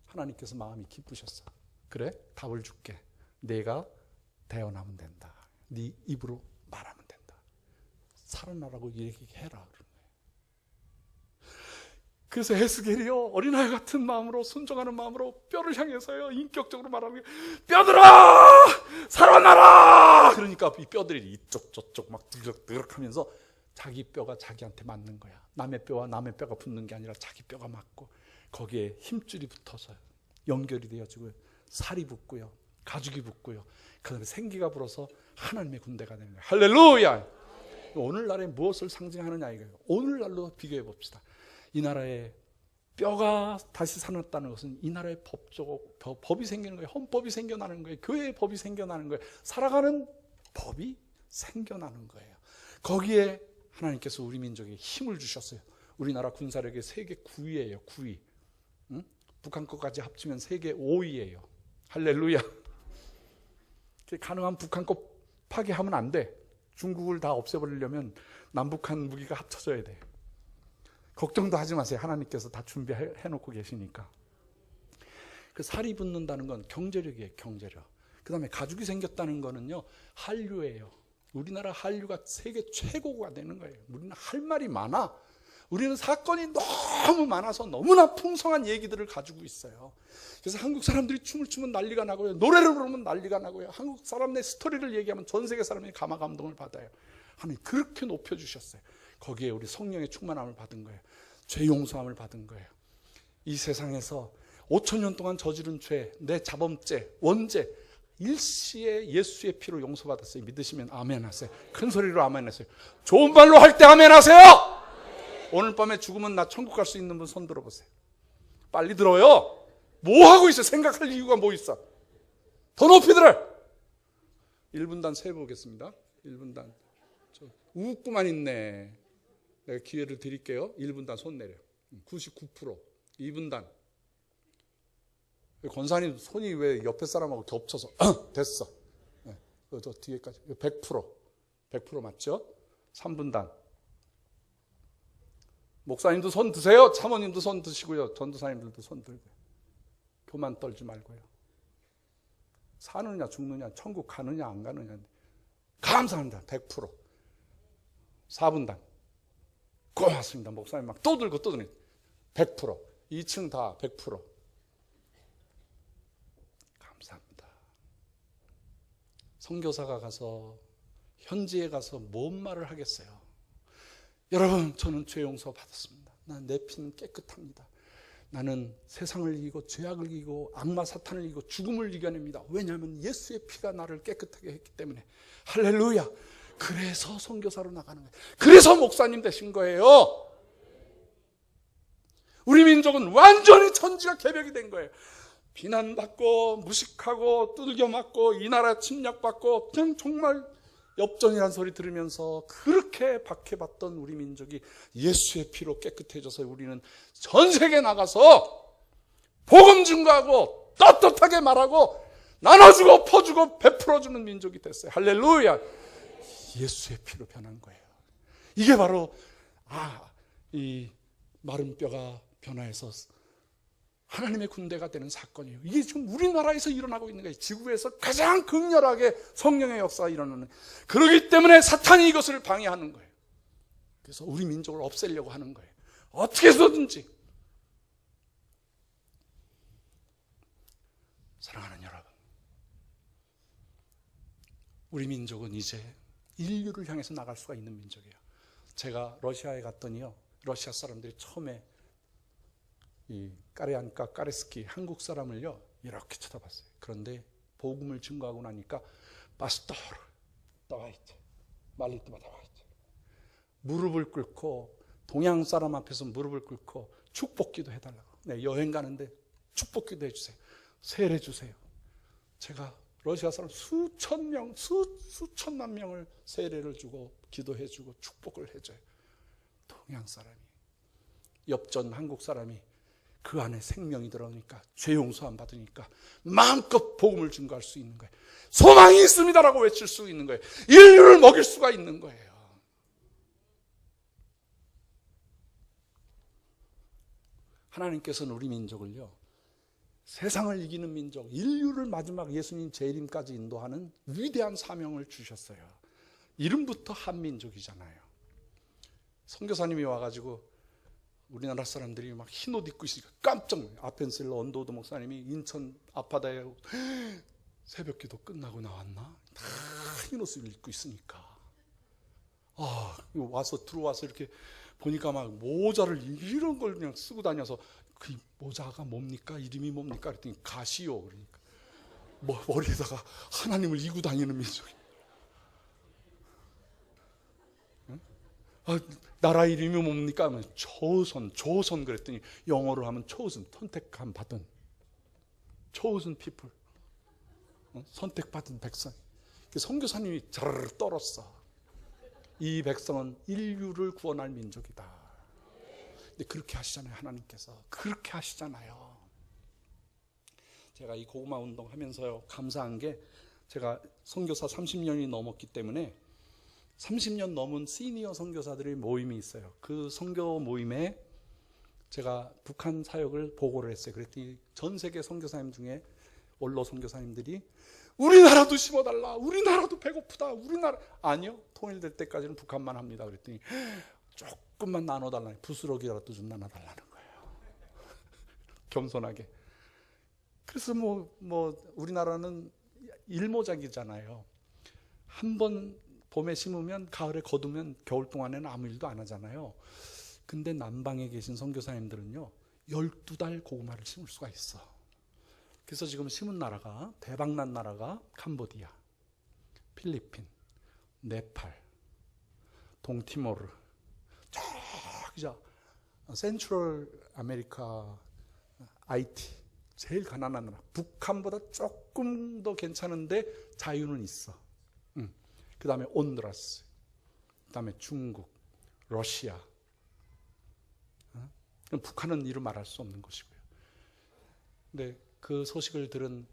하나님께서 마음이 기쁘셨어. 그래? 답을 줄게. 내가 대언하면 된다. 네 입으로 말하면 된다. 살아나라고 얘기해라. 그런 거예요. 그래서 에스겔이요, 어린아이 같은 마음으로, 순종하는 마음으로 뼈를 향해서요, 인격적으로 말하는 게, 뼈들아! 살아나라! 그러니까 이 뼈들이 이쪽 저쪽 막 드럭드럭 하면서 자기 뼈가 자기한테 맞는 거야. 남의 뼈와 남의 뼈가 붙는 게 아니라 자기 뼈가 맞고, 거기에 힘줄이 붙어서 연결이 되어지고, 살이 붙고요, 가죽이 붙고요, 그 다음에 생기가 불어서 하나님의 군대가 되는 거예요. 할렐루야! 오늘날에 무엇을 상징하느냐 이거예요. 오늘날로 비교해 봅시다. 이 나라에 뼈가 다시 살아났다는 것은 이 나라의 법이 생기는 거예요. 헌법이 생겨나는 거예요. 교회의 법이 생겨나는 거예요. 살아가는 법이 생겨나는 거예요. 거기에 하나님께서 우리 민족에 힘을 주셨어요. 우리나라 군사력이 세계 9위예요. 9위. 응? 북한 것까지 합치면 세계 5위예요. 할렐루야. 가능한 북한 것 파괴하면 안 돼. 중국을 다 없애버리려면 남북한 무기가 합쳐져야 돼. 걱정도 하지 마세요. 하나님께서 다 준비해놓고 계시니까. 그 살이 붙는다는 건 경제력이에요. 경제력. 그 다음에 가죽이 생겼다는 거는요, 한류예요. 우리나라 한류가 세계 최고가 되는 거예요. 우리는 할 말이 많아. 우리는 사건이 너무 많아서 너무나 풍성한 얘기들을 가지고 있어요. 그래서 한국 사람들이 춤을 추면 난리가 나고요, 노래를 부르면 난리가 나고요, 한국 사람의 스토리를 얘기하면 전 세계 사람이 감화 감동을 받아요. 하나님 그렇게 높여주셨어요. 거기에 우리 성령의 충만함을 받은 거예요. 죄 용서함을 받은 거예요. 이 세상에서 5,000년 동안 저지른 죄, 내 자범죄, 원죄 일시에 예수의 피로 용서받았어요. 믿으시면 아멘 하세요. 큰 소리로 아멘 하세요. 좋은 말로 할 때 아멘 하세요. 오늘 밤에 죽으면 나 천국 갈 수 있는 분 손 들어보세요. 빨리 들어요. 뭐 하고 있어? 생각할 이유가 뭐 있어? 더 높이 들어. 1분단 세보겠습니다. 1분단. 웃고만 있네. 내가 기회를 드릴게요. 1분단 손 내려. 99%. 2분단. 권사님 손이 왜 옆에 사람하고 겹쳐서 됐어. 네. 저 뒤에까지 100%. 100% 맞죠? 3분단. 목사님도 손 드세요. 사모님도 손 드시고요. 전도사님들도 손 들고요. 교만 떨지 말고요. 사느냐 죽느냐, 천국 가느냐 안 가느냐. 감사합니다. 100%. 4분단. 고맙습니다. 목사님 막 또 들고 또 들고. 100%. 2층 다 100%. 감사합니다. 선교사가 가서 현지에 가서 뭔 말을 하겠어요. 여러분, 저는 죄 용서 받았습니다. 내 피는 깨끗합니다. 나는 세상을 이기고 죄악을 이기고 악마 사탄을 이기고 죽음을 이겨냅니다. 왜냐하면 예수의 피가 나를 깨끗하게 했기 때문에. 할렐루야. 그래서 선교사로 나가는 거예요. 그래서 목사님 되신 거예요. 우리 민족은 완전히 천지가 개벽이 된 거예요. 비난받고 무식하고 두들겨 맞고 이 나라 침략받고 그냥 정말 엽전이라는 소리 들으면서 그렇게 박해받던 우리 민족이 예수의 피로 깨끗해져서 우리는 전 세계에 나가서 복음 증거하고 떳떳하게 말하고 나눠주고 퍼주고 베풀어주는 민족이 됐어요. 할렐루야. 예수의 피로 변한 거예요. 이게 바로 이 마른 뼈가 변화해서 하나님의 군대가 되는 사건이에요. 이게 지금 우리나라에서 일어나고 있는 거예요. 지구에서 가장 극렬하게 성령의 역사가 일어나는. 그렇기 때문에 사탄이 이것을 방해하는 거예요. 그래서 우리 민족을 없애려고 하는 거예요. 어떻게 해서든지. 사랑하는 여러분, 우리 민족은 이제 인류를 향해서 나갈 수가 있는 민족이에요. 제가 러시아에 갔더니요, 러시아 사람들이 처음에 이 까레안카, 까레스키 한국 사람을요 이렇게 쳐다봤어요. 그런데 복음을 증거하고 나니까 파스토르 나와있죠. 말리트마 나와있죠. 무릎을 꿇고 동양 사람 앞에서 무릎을 꿇고 축복기도 해달라고. 네, 여행 가는데 축복기도 해주세요. 세례 주세요. 제가 러시아 사람 수천 명, 수천만 명을 세례를 주고 기도해 주고 축복을 해줘요. 동양 사람이, 엽전 한국 사람이 그 안에 생명이 들어오니까, 죄 용서함 받으니까 마음껏 복음을 증거할 수 있는 거예요. 소망이 있습니다라고 외칠 수 있는 거예요. 인류를 먹일 수가 있는 거예요. 하나님께서는 우리 민족을요, 세상을 이기는 민족, 인류를 마지막 예수님 재림까지 인도하는 위대한 사명을 주셨어요. 이름부터 한민족이잖아요. 선교사님이 와가지고 우리나라 사람들이 막 흰 옷 입고 있으니까 깜짝 놀라요. 아펜셀러 언더우드 목사님이 인천 아파다에 새벽 기도 끝나고 나왔나? 다 흰 옷을 입고 있으니까. 들어와서 이렇게 보니까 막 모자를 이런 걸 그냥 쓰고 다녀서, 그 모자가 뭡니까? 이름이 뭡니까? 그랬더니 가시오. 그러니까 머리에다가 하나님을 이고 다니는 민족이. 응? 나라 이름이 뭡니까? 하면 조선 그랬더니 영어로 하면 chosen, 선택함 받은, chosen people, 선택받은 백성. 선교사님이 자르르 떨었어. 이 백성은 인류를 구원할 민족이다. 근데 그렇게 하시잖아요. 하나님께서 그렇게 하시잖아요. 제가 이 고구마 운동 하면서요, 감사한 게, 제가 선교사 30년이 넘었기 때문에 30년 넘은 시니어 선교사들의 모임이 있어요. 그 선교 모임에 제가 북한 사역을 보고를 했어요. 그랬더니 전 세계 선교사님 중에 원로 선교사님들이 우리나라도 심어달라, 우리나라도 배고프다, 우리나라. 아니요, 통일될 때까지는 북한만 합니다. 그랬더니 조금만 나눠달라, 부스러기라도 좀 나눠달라는 거예요. 겸손하게. 그래서 우리나라는 일모작이잖아요. 한 번 봄에 심으면 가을에 거두면 겨울 동안에는 아무 일도 안 하잖아요. 근데 남방에 계신 선교사님들은요, 12달 고구마를 심을 수가 있어. 그래서 지금 심은 나라가, 대박난 나라가 캄보디아, 필리핀, 네팔, 동티모르, 저기 센트럴 아메리카, 아이티, 제일 가난한 나라. 북한보다 조금 더 괜찮은데 자유는 있어. 그 다음에 온두라스, 그 다음에 중국, 러시아. 북한은 이루 말할 수 없는 것이고요. 근데 그 소식을 들은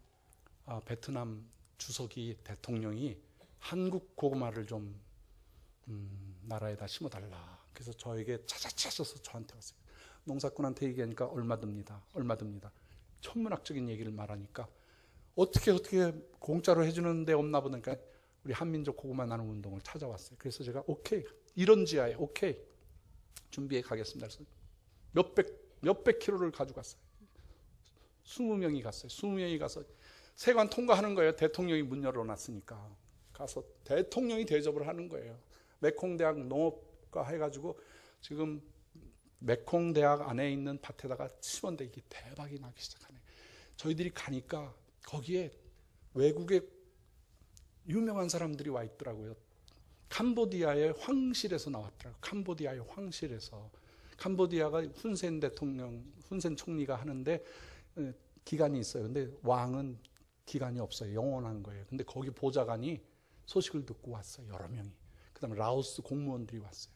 베트남 주석이, 대통령이 한국 고구마를 좀 나라에다 심어달라. 그래서 저에게 찾아서 저한테 왔어요. 농사꾼한테 얘기하니까 얼마 듭니다. 천문학적인 얘기를 말하니까 어떻게 공짜로 해주는 데 없나 보니까 우리 한민족 고구마 나눔 운동을 찾아왔어요. 그래서 제가 오케이, 이런 지하에 오케이, 준비해 가겠습니다. 그래서 몇백 킬로를 가져갔어요. 20명이 갔어요. 20명이 가서 세관 통과하는 거예요. 대통령이 문 열어놨으니까. 가서 대통령이 대접을 하는 거예요. 메콩대학 농업과 해가지고 지금 메콩대학 안에 있는 밭에다가 심었는데 이게 대박이 나기 시작하네. 저희들이 가니까 거기에 외국의 유명한 사람들이 와 있더라고요. 캄보디아의 황실에서 나왔더라고요. 캄보디아의 황실에서. 캄보디아가 훈센 총리가 하는데 기간이 있어요. 근데 왕은 기간이 없어요. 영원한 거예요. 근데 거기 보좌관이 소식을 듣고 왔어요. 여러 명이. 그 다음에 라오스 공무원들이 왔어요.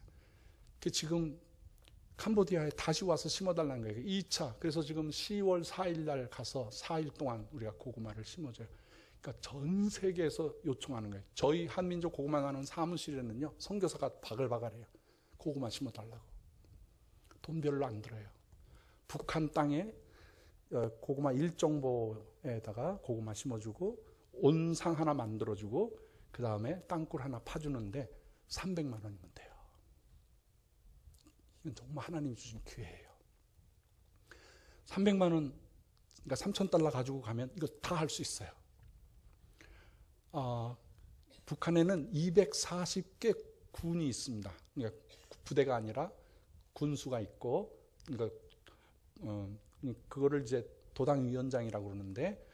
지금 캄보디아에 다시 와서 심어달라는 거예요. 2차. 그래서 지금 10월 4일 날 가서 4일 동안 우리가 고구마를 심어줘요. 그러니까 전 세계에서 요청하는 거예요. 저희 한민족 고구마 나는 사무실에는요, 선교사가 바글바글해요. 고구마 심어달라고. 돈 별로 안 들어요. 북한 땅에 고구마 1정보에다가 고구마 심어주고 온상 하나 만들어주고 그 다음에 땅굴 하나 파주는데 300만 원이면 돼요. 이건 정말 하나님이 주신 기회예요. 300만 원, 그러니까 3,000달러 가지고 가면 이거 다 할 수 있어요. 북한에는 240개 군이 있습니다. 그러니까 부대가 아니라 군수가 있고, 그러니까 그거를 이제 도당위원장이라고 그러는데,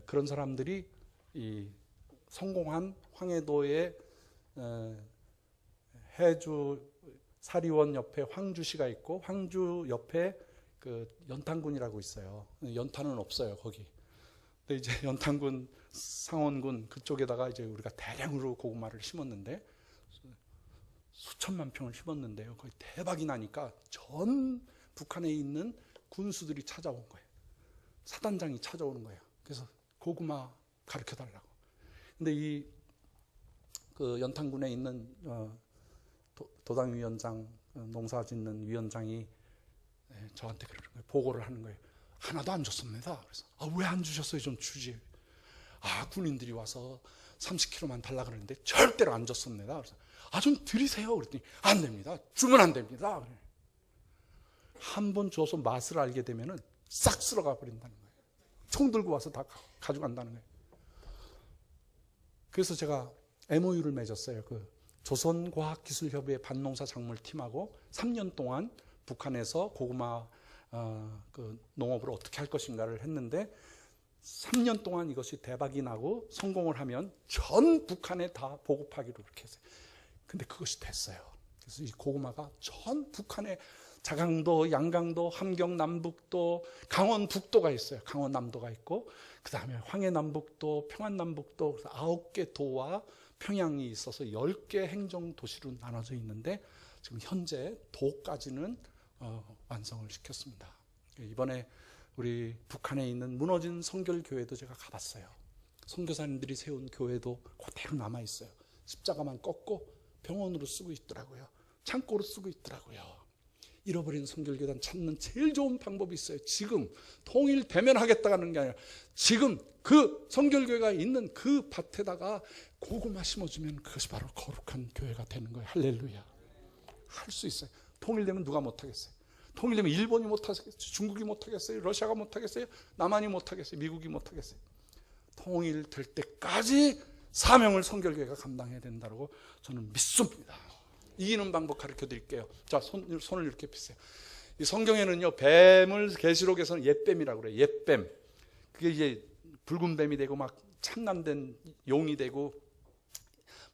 그런 사람들이 이 성공한 황해도의 해주 사리원 옆에 황주시가 있고, 황주 옆에 그 연탄군이라고 있어요. 연탄은 없어요, 거기. 근데 이제 연탄군, 상원군 그쪽에다가 이제 우리가 대량으로 고구마를 심었는데 수천만 평을 심었는데요. 거의 대박이 나니까 전 북한에 있는 군수들이 찾아온 거예요. 사단장이 찾아오는 거예요. 그래서 고구마 가르쳐 달라고. 근데 이 그 연탄군에 있는 도당위원장, 농사짓는 위원장이 저한테 그러는 거예요. 보고를 하는 거예요. 하나도 안 줬습니다. 그래서 왜 안 주셨어요? 좀 주지. 군인들이 와서 30kg만 달라 그러는데 절대로 안 줬습니다. 그래서 좀 드리세요. 그랬더니 안 됩니다. 주면 안 됩니다. 한 번 줘서 맛을 알게 되면은 싹 쓸어가 버린다는 거예요. 총 들고 와서 다 가져간다는 거예요. 그래서 제가 MOU를 맺었어요. 그 조선과학기술협의회 반농사 작물팀하고 3년 동안 북한에서 고구마 그 농업을 어떻게 할 것인가를 했는데 3년 동안 이것이 대박이 나고 성공을 하면 전 북한에 다 보급하기로 그렇게 했어요. 근데 그것이 됐어요. 그래서 이 고구마가 전 북한에 자강도, 양강도, 함경 남북도, 강원 북도가 있어요. 강원 남도가 있고 그 다음에 황해 남북도, 평안 남북도, 9개 도와 평양이 있어서 10개 행정도시로 나눠져 있는데 지금 현재 도까지는 완성을 시켰습니다. 이번에 우리 북한에 있는 무너진 성결교회도 제가 가봤어요. 선교사님들이 세운 교회도 그대로 남아있어요. 십자가만 꺾고 병원으로 쓰고 있더라고요. 창고로 쓰고 있더라고요. 잃어버린 성결교단 찾는 제일 좋은 방법이 있어요. 지금 통일되면 하겠다는 게 아니라 지금 그 성결교회가 있는 그 밭에다가 고구마 심어주면 그것이 바로 거룩한 교회가 되는 거예요. 할렐루야. 할 수 있어요. 통일되면 누가 못하겠어요? 통일되면 일본이 못하겠어요? 중국이 못하겠어요? 러시아가 못하겠어요? 남한이 못하겠어요? 미국이 못하겠어요? 통일될 때까지 사명을 성결교회가 감당해야 된다고 저는 믿습니다. 이기는 방법 가르쳐 드릴게요. 자, 손을 이렇게 펴세요. 이 성경에는요, 뱀을 계시록에서는 옛뱀이라고 그래요. 옛뱀. 그게 이제 붉은 뱀이 되고 막 참남된 용이 되고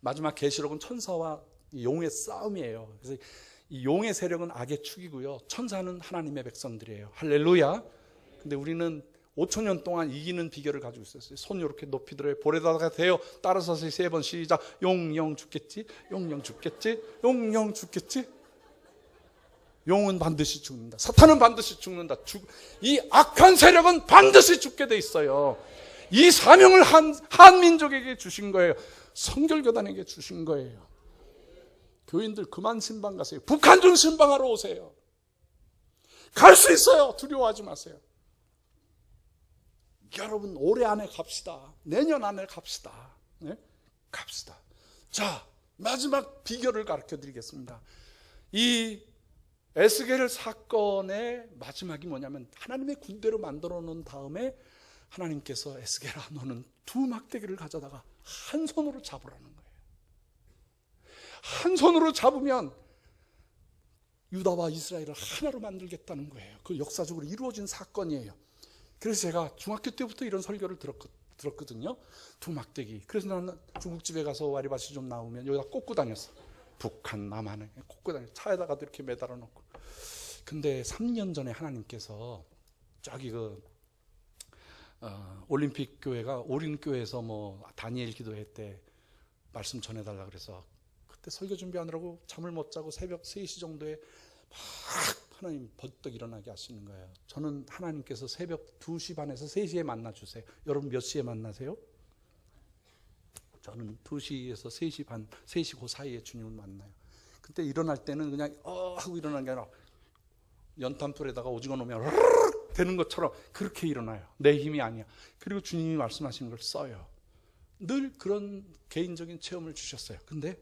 마지막 계시록은 천사와 용의 싸움이에요. 그래서 이 용의 세력은 악의 축이고요. 천사는 하나님의 백성들이에요. 할렐루야. 근데 우리는 5,000년 동안 이기는 비결을 가지고 있었어요. 손 이렇게 높이 들어요. 볼에다가 대요. 따라서서 3번 시작. 용령 죽겠지? 용령 죽겠지? 용령 죽겠지? 용은 반드시 죽는다. 사탄은 반드시 죽는다. 이 악한 세력은 반드시 죽게 돼 있어요. 이 사명을 한민족에게 주신 거예요. 성결교단에게 주신 거예요. 교인들 그만 신방 가세요. 북한 좀 신방하러 오세요. 갈 수 있어요. 두려워하지 마세요. 여러분 올해 안에 갑시다. 내년 안에 갑시다. 네? 갑시다. 자, 마지막 비결을 가르쳐 드리겠습니다. 이 에스겔 사건의 마지막이 뭐냐면 하나님의 군대로 만들어 놓은 다음에 하나님께서 에스겔아 너는 2 막대기를 가져다가 한 손으로 잡으라는 거예요. 한 손으로 잡으면 유다와 이스라엘을 하나로 만들겠다는 거예요. 그 역사적으로 이루어진 사건이에요. 그래서 제가 중학교 때부터 이런 설교를 들었거든요. 2 막대기. 그래서 나는 중국집에 가서 와리바시 좀 나오면 여기다 꽂고 다녔어. 북한, 남한에 꽂고 다녔어. 차에다가도 이렇게 매달아 놓고. 근데 3년 전에 하나님께서 저기 올림픽 교회가 오륜교회에서 뭐 다니엘 기도회 때 말씀 전해달라 그래서 그때 설교 준비하느라고 잠을 못 자고 새벽 3시 정도에 막 하나님 벌떡 일어나게 하시는 거예요. 저는 하나님께서 새벽 2시 반에서 3시에 만나주세요. 여러분 몇 시에 만나세요? 저는 2시에서 3시 반, 3시 그 사이에 주님을 만나요. 그때 일어날 때는 그냥 하고 일어나는 게 아니라 연탄불에다가 오징어 놓으면 되는 것처럼 그렇게 일어나요. 내 힘이 아니야. 그리고 주님이 말씀하시는 걸 써요. 늘 그런 개인적인 체험을 주셨어요. 근데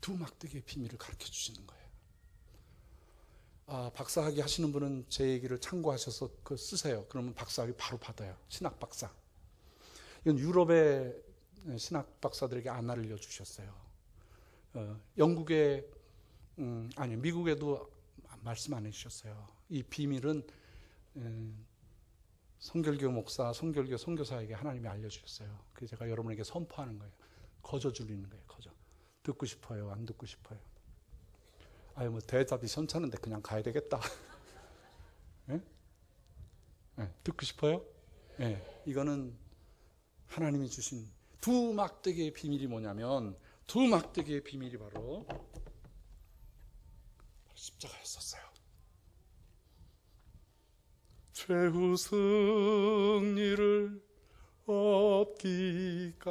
2 막대기의 비밀을 가르쳐 주시는 거예요. 박사학위 하시는 분은 제 얘기를 참고하셔서 그거 쓰세요. 그러면 박사학위 바로 받아요. 신학 박사. 이건 유럽의 신학 박사들에게 안 알려주셨어요. 영국의 미국에도 말씀 안 해주셨어요. 이 비밀은 성결교 목사, 성결교 선교사에게 하나님이 알려주셨어요. 그래서 제가 여러분에게 선포하는 거예요. 거저 줄이는 거예요. 거저. 듣고 싶어요? 안 듣고 싶어요? 뭐 대답이 현찮은데 그냥 가야 되겠다. 네? 네, 듣고 싶어요? 이거는 하나님이 주신 두 막대기의 비밀이 뭐냐면, 두 막대기의 비밀이 바로 십자가였었어요. 최후 승리를 얻기까지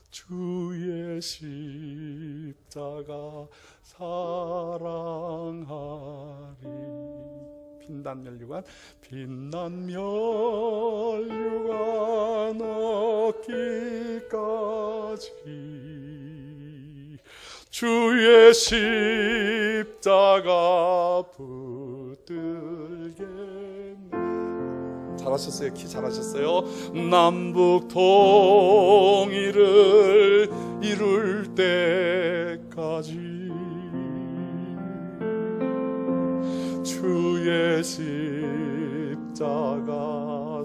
주의 십자가 사랑하리. 빛난 면류관, 빛난 면류관 얻기까지 주의 십자가 붙들겠네. 잘하셨어요. 키 잘하셨어요. 남북 통일을 이룰 때까지 주의 십자가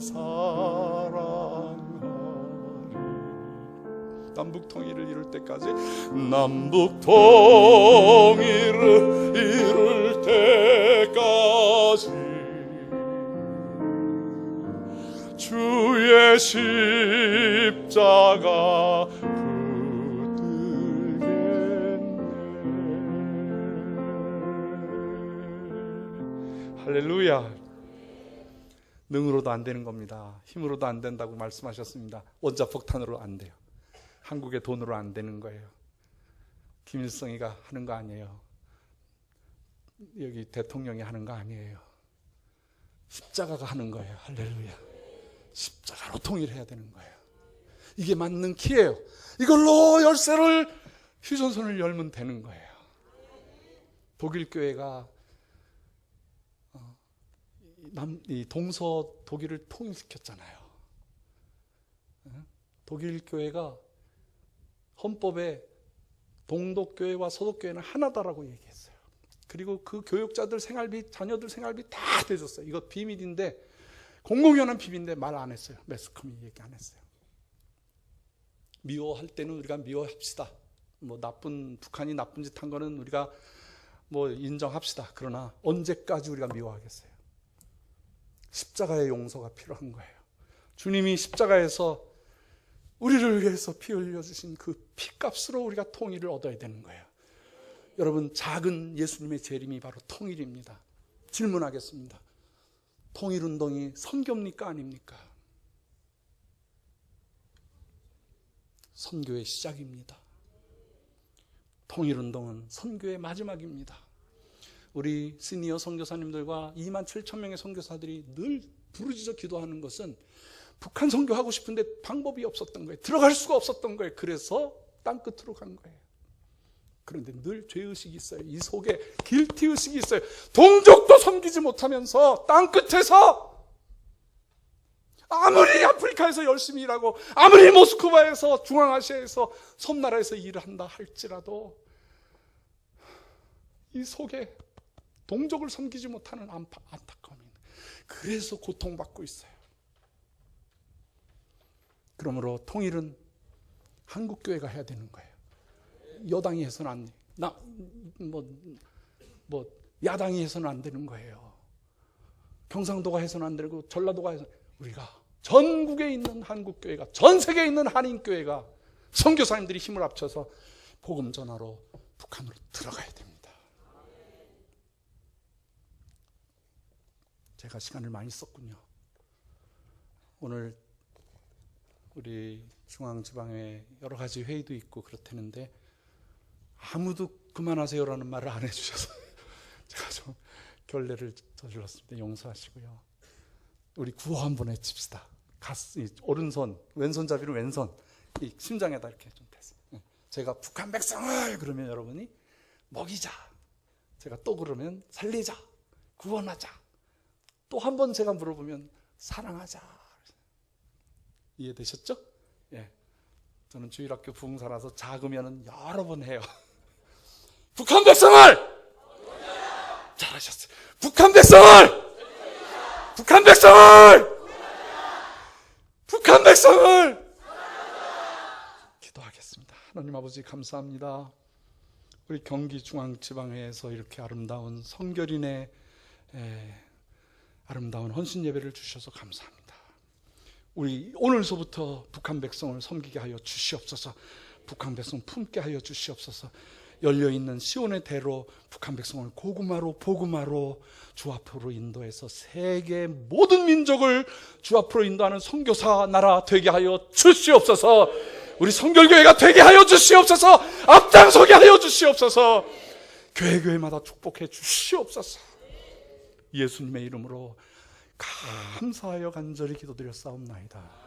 사랑하리. 남북 통일을 이룰 때까지, 남북 통일을 이룰 때까지 주의 십자가 붙들겠네. 할렐루야. 능으로도 안 되는 겁니다. 힘으로도 안 된다고 말씀하셨습니다. 원자폭탄으로 안 돼요. 한국의 돈으로 안 되는 거예요. 김일성이가 하는 거 아니에요. 여기 대통령이 하는 거 아니에요. 십자가가 하는 거예요. 할렐루야. 십자가로 통일해야 되는 거예요. 이게 맞는 키예요. 이걸로 열쇠를, 휴전선을 열면 되는 거예요. 독일 교회가 동서 독일을 통일시켰잖아요. 독일 교회가 헌법에 동독교회와 서독교회는 하나다라고 얘기했어요. 그리고 그 교육자들 생활비, 자녀들 생활비 다 대줬어요. 이거 비밀인데, 공공연한 비밀인데 말 안 했어요. 매스컴이 얘기 안 했어요. 미워할 때는 우리가 미워합시다. 북한이 나쁜 짓 한 거는 우리가 인정합시다. 그러나 언제까지 우리가 미워하겠어요? 십자가의 용서가 필요한 거예요. 주님이 십자가에서 우리를 위해서 피 흘려주신 그 피값으로 우리가 통일을 얻어야 되는 거예요. 여러분, 작은 예수님의 재림이 바로 통일입니다. 질문하겠습니다. 통일운동이 선교입니까? 아닙니까? 선교의 시작입니다. 통일운동은 선교의 마지막입니다. 우리 시니어 선교사님들과 27,000명의 선교사들이 늘 부르짖어 기도하는 것은 북한 선교하고 싶은데 방법이 없었던 거예요. 들어갈 수가 없었던 거예요. 그래서 땅끝으로 간 거예요. 그런데 늘 죄의식이 있어요. 이 속에 길티의식이 있어요. 동족도 섬기지 못하면서 땅끝에서 아무리 아프리카에서 열심히 일하고 아무리 모스크바에서 중앙아시아에서 섬나라에서 일을 한다 할지라도 이 속에 동족을 섬기지 못하는 안타까움이 있는, 그래서 고통받고 있어요. 그러므로 통일은 한국교회가 해야 되는 거예요. 여당이 해서는 안 돼. 야당이 해서는 안 되는 거예요. 경상도가 해서는 안 되고 전라도가 해서, 우리가 전국에 있는 한국교회가, 전 세계에 있는 한인교회가, 선교사님들이 힘을 합쳐서 복음 전하러 북한으로 들어가야 됩니다. 제가 시간을 많이 썼군요. 오늘 우리 중앙지방에 여러 가지 회의도 있고 그렇다는데 아무도 그만하세요라는 말을 안 해주셔서 제가 좀 결례를 저질렀습니다. 용서하시고요. 우리 구호 한번 외칩시다. 오른손, 왼손잡이는 왼손, 이 심장에다 이렇게 좀 대세요. 제가 북한 백성을 그러면 여러분이 먹이자. 제가 또 그러면 살리자, 구원하자. 또 한 번 제가 물어보면 사랑하자. 이해되셨죠? 예. 저는 주일학교 부흥사라서 작으면은 여러 번 해요. 북한 백성을! 잘하셨어요. 북한 백성을! 북한 백성을! 북한 백성을! 기도하겠습니다. 하나님 아버지 감사합니다. 우리 경기중앙지방회에서 이렇게 아름다운 성결인의 아름다운 헌신 예배를 주셔서 감사합니다. 우리 오늘서부터 북한 백성을 섬기게 하여 주시옵소서. 북한 백성 품게 하여 주시옵소서. 열려있는 시온의 대로 북한 백성을 고구마로 복음화로 주 앞으로 인도해서 세계 모든 민족을 주 앞으로 인도하는 선교사 나라 되게 하여 주시옵소서. 우리 선결교회가 되게 하여 주시옵소서. 앞장서게 하여 주시옵소서. 교회마다 축복해 주시옵소서. 예수님의 이름으로 감사하여 간절히 기도드렸사옵나이다.